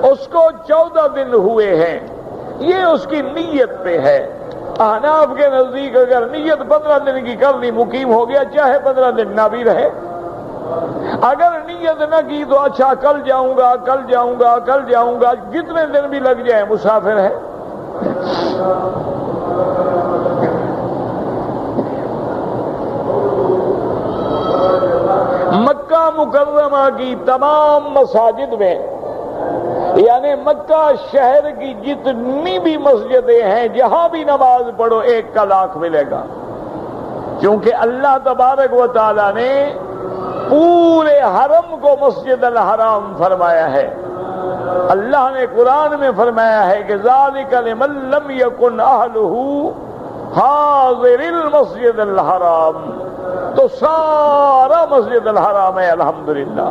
اس کو 14 دن ہوئے ہیں، یہ اس کی نیت پہ ہے۔ احناف کے نزدیک اگر نیت 15 دن کی کر لی، مقیم ہو گیا، چاہے 15 دن نہ بھی رہے۔ اگر نیت نہ کی تو اچھا کل جاؤں گا، جتنے دن بھی لگ جائے، مسافر ہے۔ مکرمہ کی تمام مساجد میں، یعنی مکہ شہر کی جتنی بھی مسجدیں ہیں جہاں بھی نماز پڑھو 1 کا لاکھ ملے گا، کیونکہ اللہ تبارک و تعالی نے پورے حرم کو مسجد الحرام فرمایا ہے۔ اللہ نے قرآن میں فرمایا ہے کہ ذالک لمن لم یکن اہلہ حاضر المسجد الحرام، تو سارا مسجد الحرام ہے الحمدللہ۔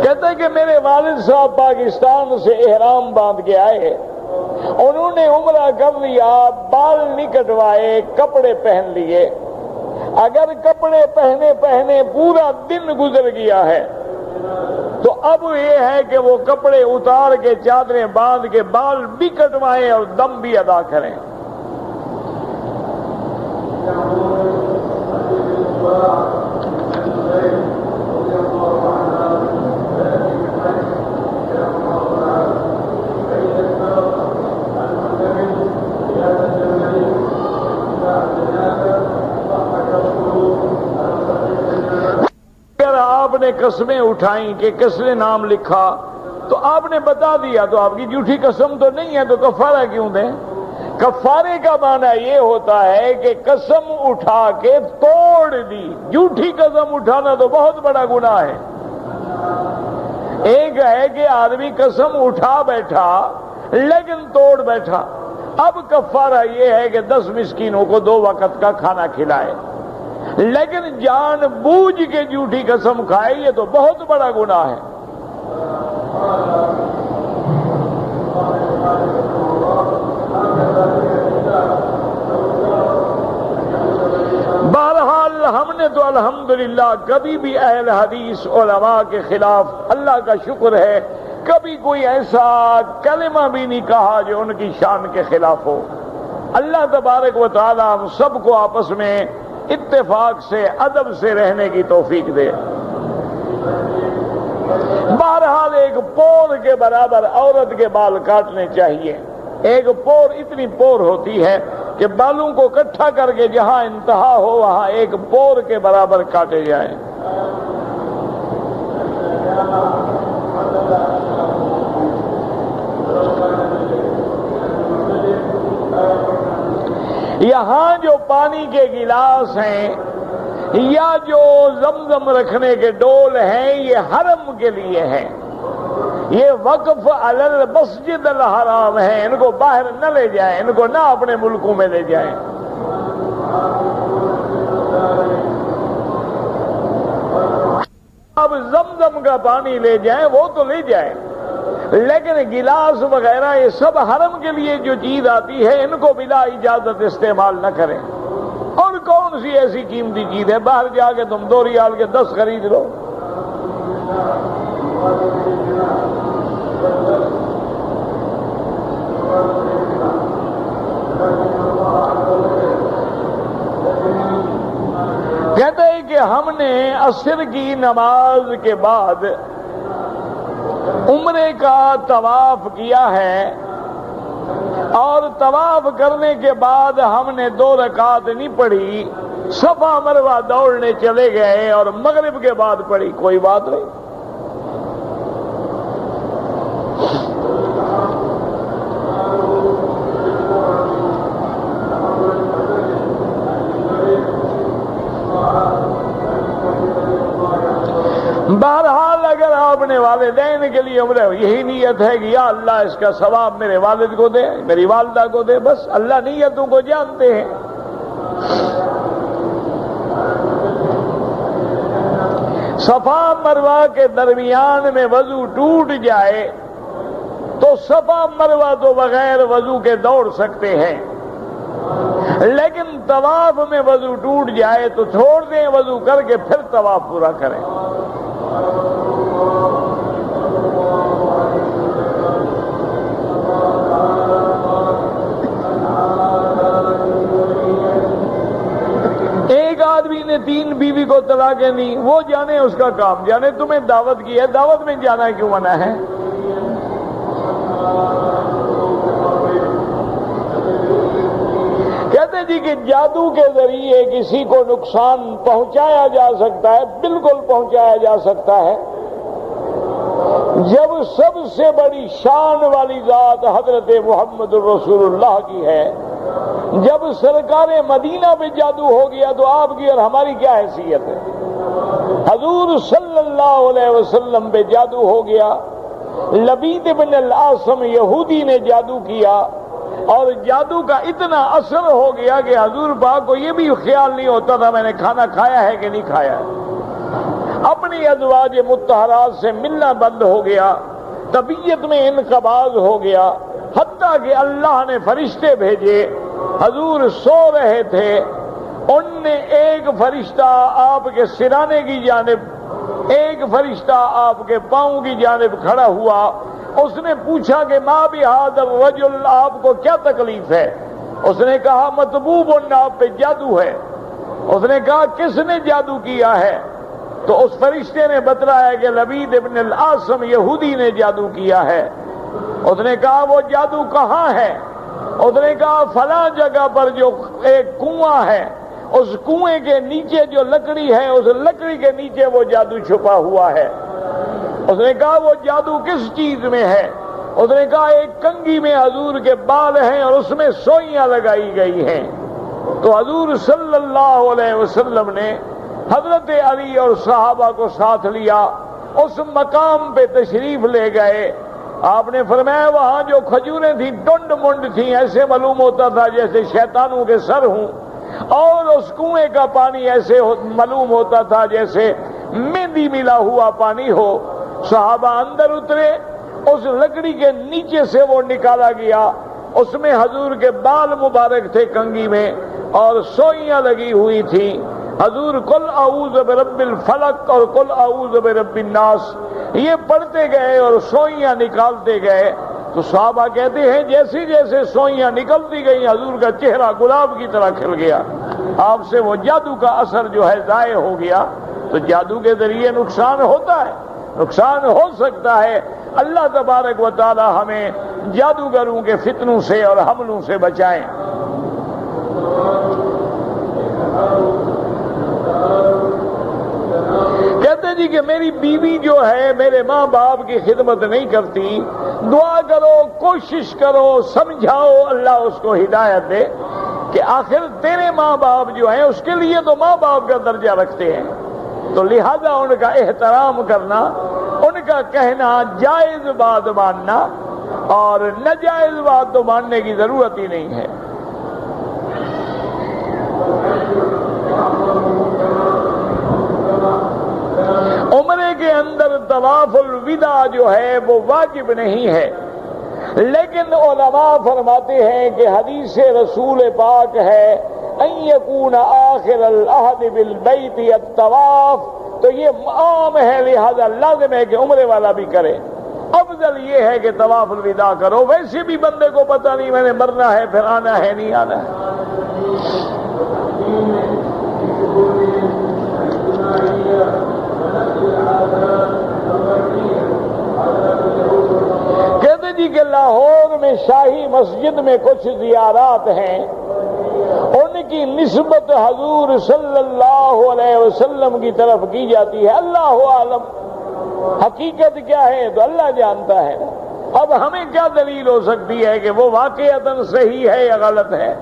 کہتے ہیں کہ میرے والد صاحب پاکستان سے احرام باندھ کے آئے، انہوں نے عمرہ کر لیا، بال نہیں کٹوائے، کپڑے پہن لیے۔ اگر کپڑے پہنے پورا دن گزر گیا ہے تو اب یہ ہے کہ وہ کپڑے اتار کے چادریں باندھ کے بال بھی کٹوائیں اور دم بھی ادا کریں۔ آپ نے قسمیں اٹھائیں کہ کس نے نام لکھا تو آپ نے بتا دیا تو آپ کی جھوٹی قسم تو نہیں ہے، تو کفارہ کیوں دیں؟ کفارے کا معنی یہ ہوتا ہے کہ قسم اٹھا کے توڑ دی۔ جھوٹی قسم اٹھانا تو بہت بڑا گناہ ہے۔ ایک ہے کہ آدمی قسم اٹھا بیٹھا لیکن توڑ بیٹھا، اب کفارہ یہ ہے کہ 10 مسکینوں کو 2 وقت کا کھانا کھلائے، لیکن جان بوجھ کے جھوٹی قسم کھائے یہ تو بہت بڑا گناہ ہے۔ بہرحال ہم نے تو الحمدللہ کبھی بھی اہل حدیث علماء کے خلاف، اللہ کا شکر ہے، کبھی کوئی ایسا کلمہ بھی نہیں کہا جو ان کی شان کے خلاف ہو۔ اللہ تبارک و تعالی ہم سب کو آپس میں اتفاق سے ادب سے رہنے کی توفیق دے۔ بہرحال ایک پور کے برابر عورت کے بال کاٹنے چاہیے۔ ایک پور اتنی پور ہوتی ہے کہ بالوں کو اکٹھا کر کے جہاں انتہا ہو وہاں ایک پور کے برابر کاٹے جائیں۔ یہاں جو پانی کے گلاس ہیں یا جو زمزم رکھنے کے ڈول ہیں یہ حرم کے لیے ہیں، یہ وقف علی المسجد الحرام ہیں، ان کو باہر نہ لے جائیں، ان کو نہ اپنے ملکوں میں لے جائیں۔ اب زمزم کا پانی لے جائیں وہ تو لے جائیں، لیکن گلاس وغیرہ یہ سب حرم کے لیے جو چیز آتی ہے ان کو بلا اجازت استعمال نہ کریں۔ اور کون سی ایسی قیمتی چیز ہے باہر جا کے تم 2 ریال کے 10 خرید لو؟ کہتے ہیں کہ ہم نے عصر کی نماز کے بعد عمرے کا طواف کیا ہے، اور طواف کرنے کے بعد ہم نے 2 رکعت نہیں پڑھی، صفا مروہ دوڑنے چلے گئے اور مغرب کے بعد پڑھی، کوئی بات نہیں۔ بہرحال اگر آپ نے والدین کے لیے عمرہ یہی نیت ہے کہ یا اللہ اس کا ثواب میرے والد کو دے، میری والدہ کو دے، بس اللہ نیتوں کو جانتے ہیں۔ صفا مروہ کے درمیان میں وضو ٹوٹ جائے تو صفا مروہ تو بغیر وضو کے دوڑ سکتے ہیں، لیکن طواف میں وضو ٹوٹ جائے تو چھوڑ دیں، وضو کر کے پھر طواف پورا کریں۔ ایک آدمی نے 3 بیوی کو طلاقیں دی، وہ جانے اس کا کام، جانے تمہیں دعوت کی ہے، دعوت میں جانا کیوں منع ہے؟ کہتے جی کہ جادو کے ذریعے کسی کو نقصان پہنچایا جا سکتا ہے، بالکل پہنچایا جا سکتا ہے۔ جب سب سے بڑی شان والی ذات حضرت محمد الرسول اللہ کی ہے، جب سرکار مدینہ پہ جادو ہو گیا تو آپ کی اور ہماری کیا حیثیت ہے؟ حضور صلی اللہ علیہ وسلم پہ جادو ہو گیا، لبید بن العاصم یہودی نے جادو کیا، اور جادو کا اتنا اثر ہو گیا کہ حضور پاک کو یہ بھی خیال نہیں ہوتا تھا میں نے کھانا کھایا ہے کہ نہیں کھایا ہے۔ اپنی ازواج مطہرات سے ملنا بند ہو گیا، طبیعت میں انقباض ہو گیا، حتیٰ کہ اللہ نے فرشتے بھیجے۔ حضور سو رہے تھے، ان نے ایک فرشتہ آپ کے سرانے کی جانب، ایک فرشتہ آپ کے پاؤں کی جانب کھڑا ہوا۔ اس نے پوچھا کہ ما بہذا الرجل، آپ کو کیا تکلیف ہے؟ اس نے کہا مطبوب آپ پہ جادو ہے۔ اس نے کہا کس نے جادو کیا ہے؟ تو اس فرشتے نے بتلایا کہ لبید ابن العاصم یہودی نے جادو کیا ہے۔ اس نے کہا وہ جادو کہاں ہے؟ اس نے کہا فلاں جگہ پر جو ایک کنواں ہے، اس کنویں کے نیچے جو لکڑی ہے، اس لکڑی کے نیچے وہ جادو چھپا ہوا ہے۔ اس نے کہا وہ جادو کس چیز میں ہے؟ اس نے کہا ایک کنگھی میں حضور کے بال ہیں اور اس میں سوئیاں لگائی گئی ہیں۔ تو حضور صلی اللہ علیہ وسلم نے حضرت علی اور صحابہ کو ساتھ لیا، اس مقام پہ تشریف لے گئے۔ آپ نے فرمایا وہاں جو کھجوریں تھیں ڈنڈ منڈ تھیں، ایسے معلوم ہوتا تھا جیسے شیطانوں کے سر ہوں، اور اس کنویں کا پانی ایسے معلوم ہوتا تھا جیسے مہندی ملا ہوا پانی ہو۔ صحابہ اندر اترے، اس لکڑی کے نیچے سے وہ نکالا گیا، اس میں حضور کے بال مبارک تھے کنگھی میں، اور سوئیاں لگی ہوئی تھیں۔ حضور قل اعوذ برب الفلق اور قل اعوذ برب الناس یہ پڑھتے گئے اور سوئیاں نکالتے گئے۔ تو صحابہ کہتے ہیں جیسے جیسے سوئیاں نکلتی گئیں حضور کا چہرہ گلاب کی طرح کھل گیا، آپ سے وہ جادو کا اثر جو ہے ضائع ہو گیا۔ تو جادو کے ذریعے نقصان ہوتا ہے، نقصان ہو سکتا ہے۔ اللہ تبارک و تعالی ہمیں جادوگروں کے فتنوں سے اور حملوں سے بچائیں۔ کہتے جی کہ میری بیوی جو ہے میرے ماں باپ کی خدمت نہیں کرتی، دعا کرو، کوشش کرو، سمجھاؤ، اللہ اس کو ہدایت دے کہ آخر تیرے ماں باپ جو ہیں اس کے لیے تو ماں باپ کا درجہ رکھتے ہیں، تو لہذا ان کا احترام کرنا، ان کا کہنا جائز بات ماننا، اور ناجائز بات تو ماننے کی ضرورت ہی نہیں ہے۔ عمرے کے اندر طواف الوداع جو ہے وہ واجب نہیں ہے، لیکن علماء فرماتے ہیں کہ حدیث رسول پاک ہے ان یکون آخر العہد بالبیت الطواف، تو یہ عام ہے، لہذا لازم ہے کہ عمرے والا بھی کرے۔ افضل یہ ہے کہ طواف الوداع کرو، ویسے بھی بندے کو پتہ نہیں میں نے مرنا ہے پھر آنا ہے نہیں آنا ہے۔ کہتے جی کہ لاہور میں شاہی مسجد میں کچھ زیارات ہیں، ان کی نسبت حضور صلی اللہ علیہ وسلم کی طرف کی جاتی ہے۔ اللہ عالم، حقیقت کیا ہے تو اللہ جانتا ہے۔ اب ہمیں کیا دلیل ہو سکتی ہے کہ وہ واقعتاً صحیح ہے یا غلط ہے؟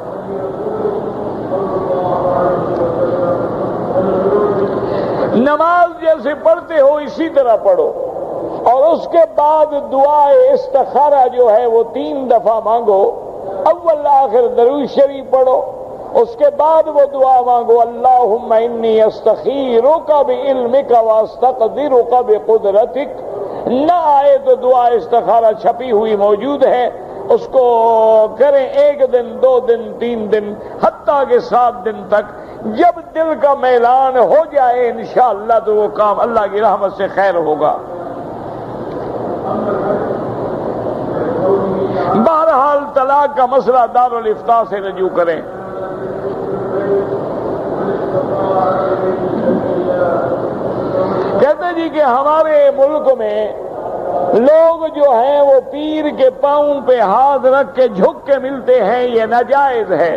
نماز جیسے پڑھتے ہو اسی طرح پڑھو، اور اس کے بعد دعائے استخارہ جو ہے وہ 3 دفعہ مانگو۔ اول آخر درود شریف پڑھو، اس کے بعد وہ دعا مانگو اللہم انی استخیرک بعلمک واستقدرک بقدرتک۔ نہ آئے تو دعا استخارہ چھپی ہوئی موجود ہے، اس کو کریں 1 دن 2 دن 3 دن حتیٰ کہ 7 دن تک۔ جب دل کا میلان ہو جائے انشاءاللہ تو وہ کام اللہ کی رحمت سے خیر ہوگا۔ بہرحال طلاق کا مسئلہ دارالافتاء سے رجوع کریں۔ کہتے جی کہ ہمارے ملک میں لوگ جو ہیں وہ پیر کے پاؤں پہ ہاتھ رکھ کے جھک کے ملتے ہیں، یہ ناجائز ہے۔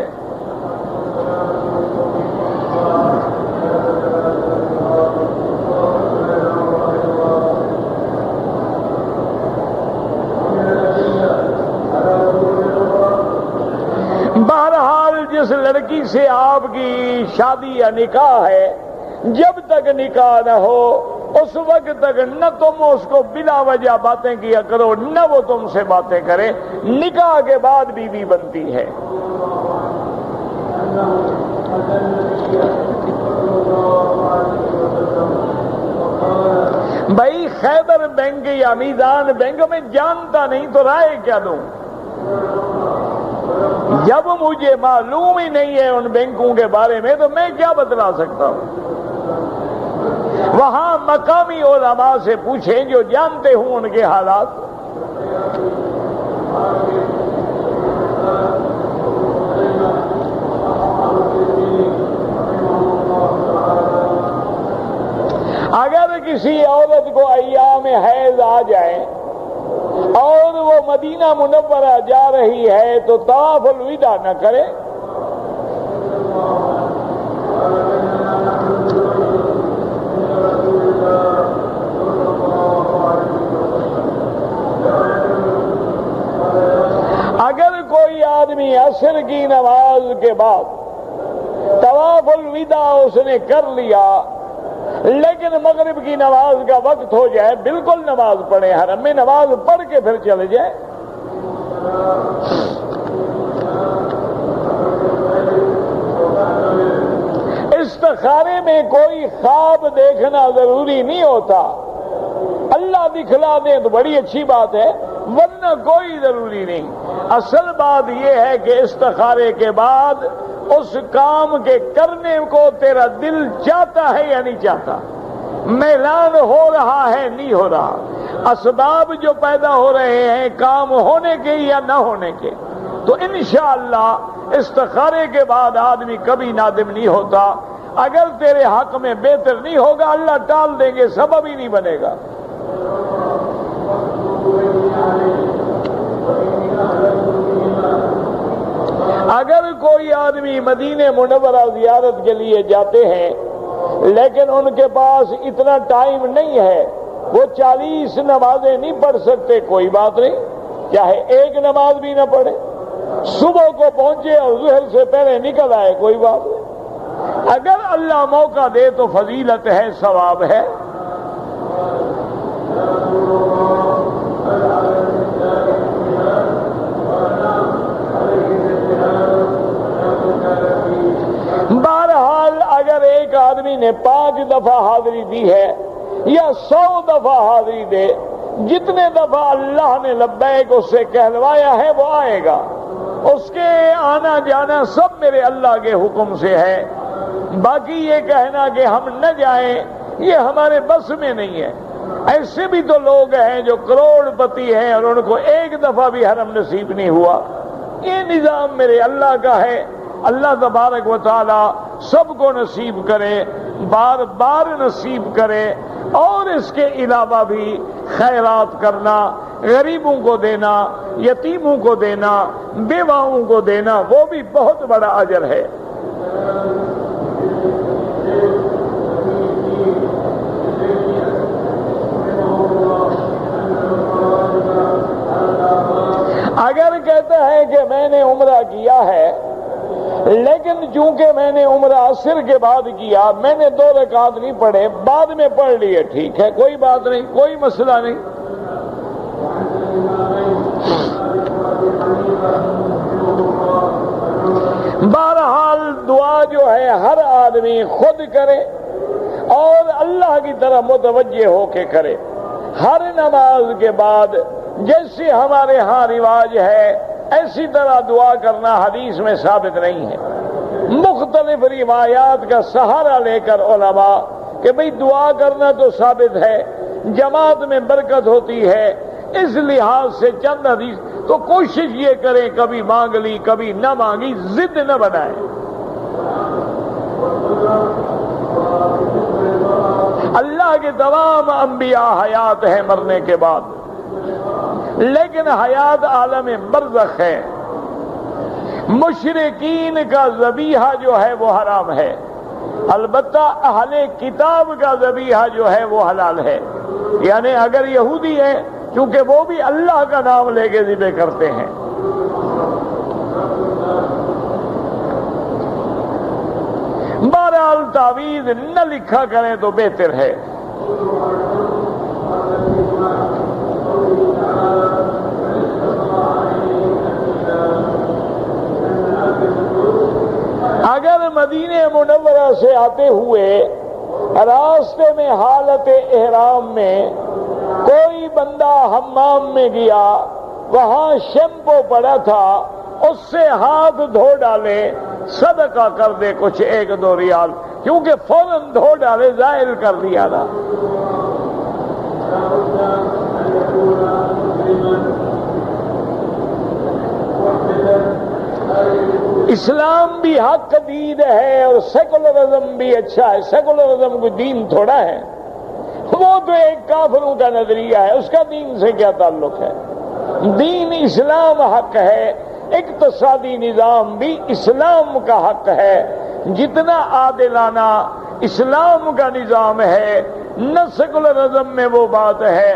لڑکی سے آپ کی شادی یا نکاح ہے، جب تک نکاح نہ ہو اس وقت تک نہ تم اس کو بلا وجہ باتیں کیا کرو، نہ وہ تم سے باتیں کرے۔ نکاح کے بعد بیوی بنتی ہے۔ بھائی خیبر بینک یا میزان بینک میں جانتا نہیں تو رائے کیا دوں؟ جب مجھے معلوم ہی نہیں ہے ان بینکوں کے بارے میں تو میں کیا بتلا سکتا ہوں؟ وہاں مقامی علماء سے پوچھیں جو جانتے ہوں ان کے حالات۔ اگر کسی عورت کو ایام حیض آ جائے اور وہ مدینہ منورہ جا رہی ہے تو طواف الوداع نہ کرے؟ اگر کوئی آدمی عصر کی نماز کے بعد طواف الوداع اس نے کر لیا لیکن مغرب کی نماز کا وقت ہو جائے، بالکل نماز پڑھے، حرم میں نماز پڑھ کے پھر چلے جائے۔ استخارے میں کوئی خواب دیکھنا ضروری نہیں ہوتا، اللہ دکھلا دیں تو بڑی اچھی بات ہے، ورنہ کوئی ضروری نہیں۔ اصل بات یہ ہے کہ استخارے کے بعد اس کام کے کرنے کو تیرا دل چاہتا ہے یا نہیں چاہتا، میلان ہو رہا ہے نہیں ہو رہا، اسباب جو پیدا ہو رہے ہیں کام ہونے کے یا نہ ہونے کے، تو انشاءاللہ استخارے کے بعد آدمی کبھی نادم نہیں ہوتا۔ اگر تیرے حق میں بہتر نہیں ہوگا اللہ ٹال دیں گے، سبب ہی نہیں بنے گا۔ اگر کوئی آدمی مدینہ منورہ زیارت کے لیے جاتے ہیں لیکن ان کے پاس اتنا ٹائم نہیں ہے، وہ 40 نمازیں نہیں پڑھ سکتے، کوئی بات نہیں، چاہے ایک نماز بھی نہ پڑھے، صبح کو پہنچے اور ظہر سے پہلے نکل آئے، کوئی بات نہیں۔ اگر اللہ موقع دے تو فضیلت ہے، ثواب ہے۔ بہرحال اگر ایک آدمی نے 5 دفعہ حاضری دی ہے یا 100 دفعہ حاضری دے، جتنے دفعہ اللہ نے لبیک اس سے کہلوایا ہے وہ آئے گا، اس کے آنا جانا سب میرے اللہ کے حکم سے ہے۔ باقی یہ کہنا کہ ہم نہ جائیں یہ ہمارے بس میں نہیں ہے۔ ایسے بھی تو لوگ ہیں جو کروڑ پتی ہیں اور ان کو ایک دفعہ بھی حرم نصیب نہیں ہوا۔ یہ نظام میرے اللہ کا ہے، اللہ تبارک و تعالی سب کو نصیب کرے، بار بار نصیب کرے۔ اور اس کے علاوہ بھی خیرات کرنا، غریبوں کو دینا، یتیموں کو دینا، بیواؤں کو دینا، وہ بھی بہت بڑا اجر ہے۔ اگر کہتا ہے کہ میں نے عمرہ کیا ہے لیکن چونکہ میں نے عمرہ عصر کے بعد کیا، میں نے 2 رکعت نہیں پڑھے، بعد میں پڑھ لیے، ٹھیک ہے، کوئی بات نہیں، کوئی مسئلہ نہیں۔ بہرحال دعا جو ہے ہر آدمی خود کرے اور اللہ کی طرف متوجہ ہو کے کرے۔ ہر نماز کے بعد جیسے ہمارے ہاں رواج ہے ایسی طرح دعا کرنا حدیث میں ثابت نہیں ہے۔ مختلف روایات کا سہارا لے کر علماء کہ بھئی دعا کرنا تو ثابت ہے، جماعت میں برکت ہوتی ہے، اس لحاظ سے چند حدیث، تو کوشش یہ کریں کبھی مانگ لی کبھی نہ مانگی، ضد نہ بنائیں۔ اللہ کے تمام انبیاء حیات ہیں مرنے کے بعد، لیکن حیات عالم برزخ ہے۔ مشرکین کا ذبیحہ جو ہے وہ حرام ہے، البتہ اہل کتاب کا ذبیحہ جو ہے وہ حلال ہے۔ یعنی اگر یہودی ہیں چونکہ وہ بھی اللہ کا نام لے کے ذبح کرتے ہیں۔ تعویذ نہ لکھا کریں تو بہتر ہے۔ اگر مدینہ منورہ سے آتے ہوئے راستے میں حالت احرام میں کوئی بندہ حمام میں گیا، وہاں شیمپو پڑا تھا، اس سے ہاتھ دھو ڈالے، صدقہ کر دے کچھ 1-2 ریال، کیونکہ فوراً دھو ڈالے، ظاہر کر دیا نا۔ اسلام بھی حق دین ہے اور سیکولرزم بھی اچھا ہے۔ سیکولرزم کوئی دین تھوڑا ہے، وہ تو ایک کافروں کا نظریہ ہے، اس کا دین سے کیا تعلق ہے؟ دین اسلام حق ہے، اقتصادی نظام بھی اسلام کا حق ہے۔ جتنا عادلانہ اسلام کا نظام ہے، نہ سیکولرزم میں وہ بات ہے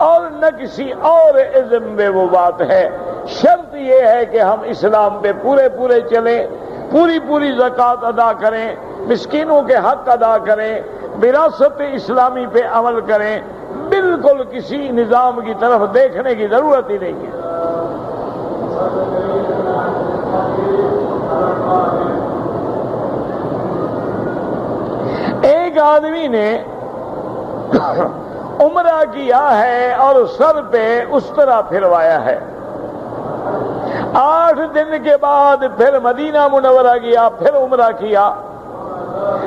اور نہ کسی اور ازم میں وہ بات ہے۔ شرط یہ ہے کہ ہم اسلام پہ پورے چلیں، پوری زکوٰۃ ادا کریں، مسکینوں کے حق ادا کریں، وراثت اسلامی پہ عمل کریں، بالکل کسی نظام کی طرف دیکھنے کی ضرورت ہی نہیں ہے۔ ایک آدمی نے عمرہ کیا ہے اور سر پہ استرا پھروایا ہے، 8 دن کے بعد پھر مدینہ منورہ گیا، پھر عمرہ کیا۔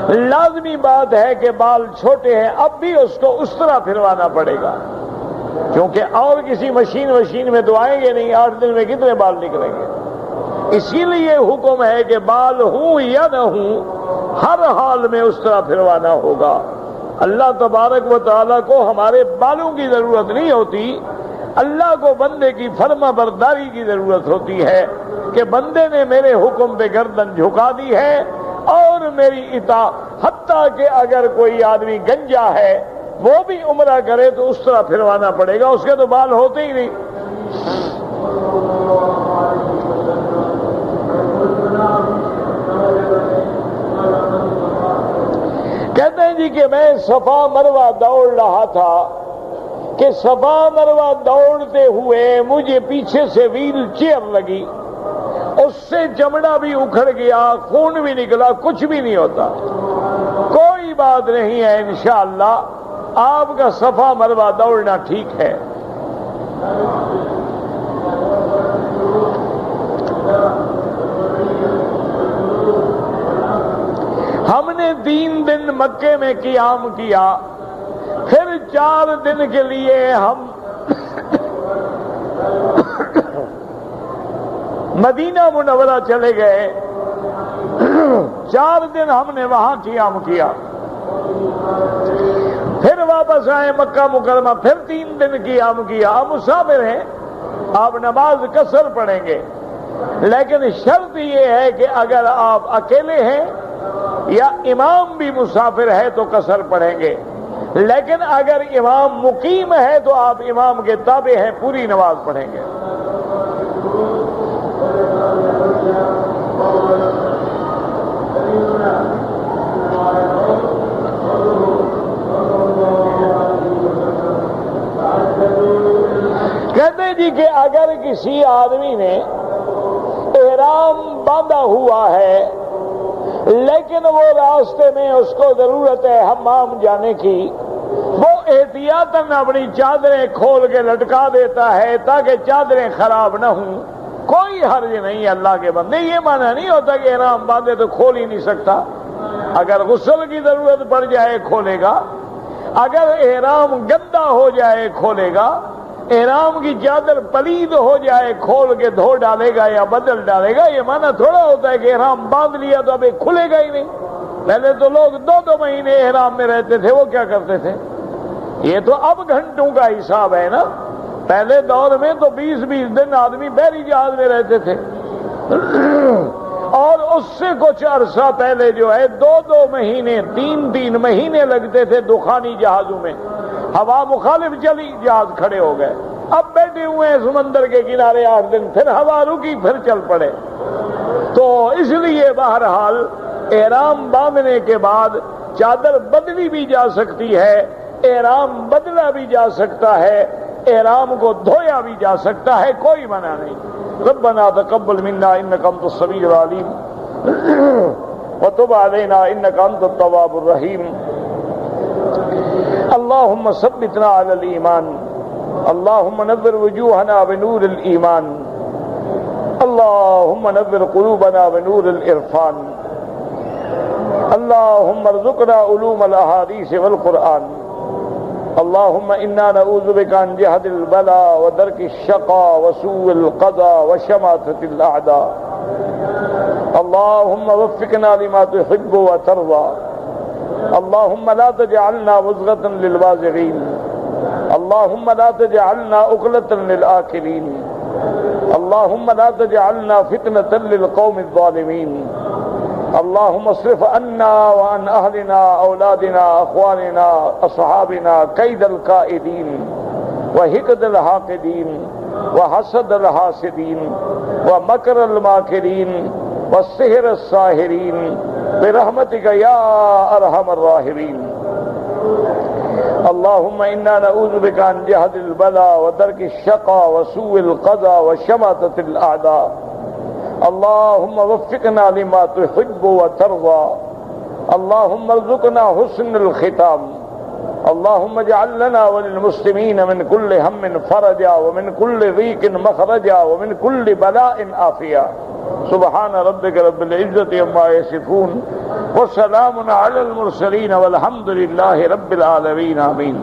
لازمی بات ہے کہ بال چھوٹے ہیں، اب بھی اس کو استرا پھروانا پڑے گا، کیونکہ اور کسی مشین میں تو آئیں گے نہیں، 8 دن میں کتنے بال نکلیں گے؟ اسی لیے حکم ہے کہ بال ہوں یا نہ ہوں، ہر حال میں استرا پھروانا ہوگا۔ اللہ تبارک و تعالیٰ کو ہمارے بالوں کی ضرورت نہیں ہوتی، اللہ کو بندے کی فرما برداری کی ضرورت ہوتی ہے کہ بندے نے میرے حکم پہ گردن جھکا دی ہے اور میری اطاعت، حتیٰ کہ اگر کوئی آدمی گنجا ہے وہ بھی عمرہ کرے تو اس طرح پھروانا پڑے گا، اس کے تو بال ہوتے ہی نہیں۔ کہتے ہیں جی کہ میں صفا مروہ دوڑ رہا تھا کہ صفا مروہ دوڑتے ہوئے مجھے پیچھے سے ویل چیئر لگی، اس سے چمڑا بھی اکھڑ گیا، خون بھی نکلا، کچھ بھی نہیں ہوتا، کوئی بات نہیں ہے، انشاءاللہ آپ کا صفا مروہ دوڑنا ٹھیک ہے۔ ہم نے 3 دن مکے میں قیام کیا، پھر 4 دن کے لیے ہم مدینہ منورہ چلے گئے، 4 دن ہم نے وہاں قیام کیا، پھر واپس آئے مکہ مکرمہ، پھر 3 دن قیام کیا۔ آپ مسافر ہیں، آپ نماز قصر پڑھیں گے، لیکن شرط یہ ہے کہ اگر آپ اکیلے ہیں یا امام بھی مسافر ہے تو قصر پڑھیں گے، لیکن اگر امام مقیم ہے تو آپ امام کے تابع ہیں، پوری نماز پڑھیں گے۔ کہتے ہیں جی کہ اگر کسی آدمی نے احرام باندھا ہوا ہے لیکن وہ راستے میں اس کو ضرورت ہے حمام جانے کی، وہ احتیاطاً اپنی چادریں کھول کے لٹکا دیتا ہے تاکہ چادریں خراب نہ ہوں، کوئی حرج نہیں ہے اللہ کے بندے۔ یہ معنی نہیں ہوتا کہ احرام باندھے تو کھول ہی نہیں سکتا، اگر غسل کی ضرورت پڑ جائے کھولے گا، اگر احرام گندا ہو جائے کھولے گا، احرام کی چادر پلید ہو جائے کھول کے دھو ڈالے گا یا بدل ڈالے گا۔ یہ معنی تھوڑا ہوتا ہے کہ احرام باندھ لیا تو اب یہ کھلے گا ہی نہیں۔ پہلے تو لوگ 2 مہینے احرام میں رہتے تھے، وہ کیا کرتے تھے؟ یہ تو اب گھنٹوں کا حساب ہے نا، پہلے دور میں تو 20 دن آدمی بحری جہاز میں رہتے تھے، اور اس سے کچھ عرصہ پہلے جو ہے 2 مہینے 3 مہینے لگتے تھے دخانی جہازوں میں، ہوا مخالف چلی جہاز کھڑے ہو گئے۔ اب بیٹھے ہوئے ہیں سمندر کے کنارے 8 دن، پھر ہوا رکی پھر چل پڑے۔ تو اس لیے بہرحال احرام باندھنے کے بعد چادر بدلی بھی جا سکتی ہے، احرام بدلا بھی جا سکتا ہے، احرام کو دھویا بھی جا سکتا ہے، کوئی منع نہیں۔ ربنا تقبل منا انک انت السمیع العلیم وتب علینا انک انت التواب الرحیم۔ اللہم ثبتنا علی الایمان، اللہم نور وجوہنا بنور الایمان، اللہم نور قلوبنا بنور العرفان، اللہم ارزقنا علوم الاحادیث والقرآن، اللہم انا نعوذ بک عن جہد البلاء ودرک الشقاء وسوء القضاء وشماتة الاعداء، اللہم وفقنا لما تحب وترضى، اللہم لا تجعلنا مزغة للبازغین، اللہم لا تجعلنا عقلة للآکلین، اللہم لا تجعلنا فتنة للقوم الظالمین، اللہم اصرف عنا وعن اہلنا اولادنا اخواننا اصحابنا قید القائدین وحقد الحاقدین وحسد الحاسدین ومکر الماکرین والسحر الساحرین برحمتک یا ارحم الراحمین۔ اللہم انا نعوذ بک عن جہد البلاء ودرک الشقاء وسوء القضاء وشماتة الاعداء، اللہم وفقنا لما تحب وترضى، اللہم ارزقنا حسن الختام، اللہم اجعل لنا وللمسلمین من کل ہم فرجا ومن کل ضیق مخرجا ومن کل بلاء عافیہ۔ سبحان ربک رب العزت عما یصفون وسلام علی المرسلین والحمد للہ رب العالمین، آمین۔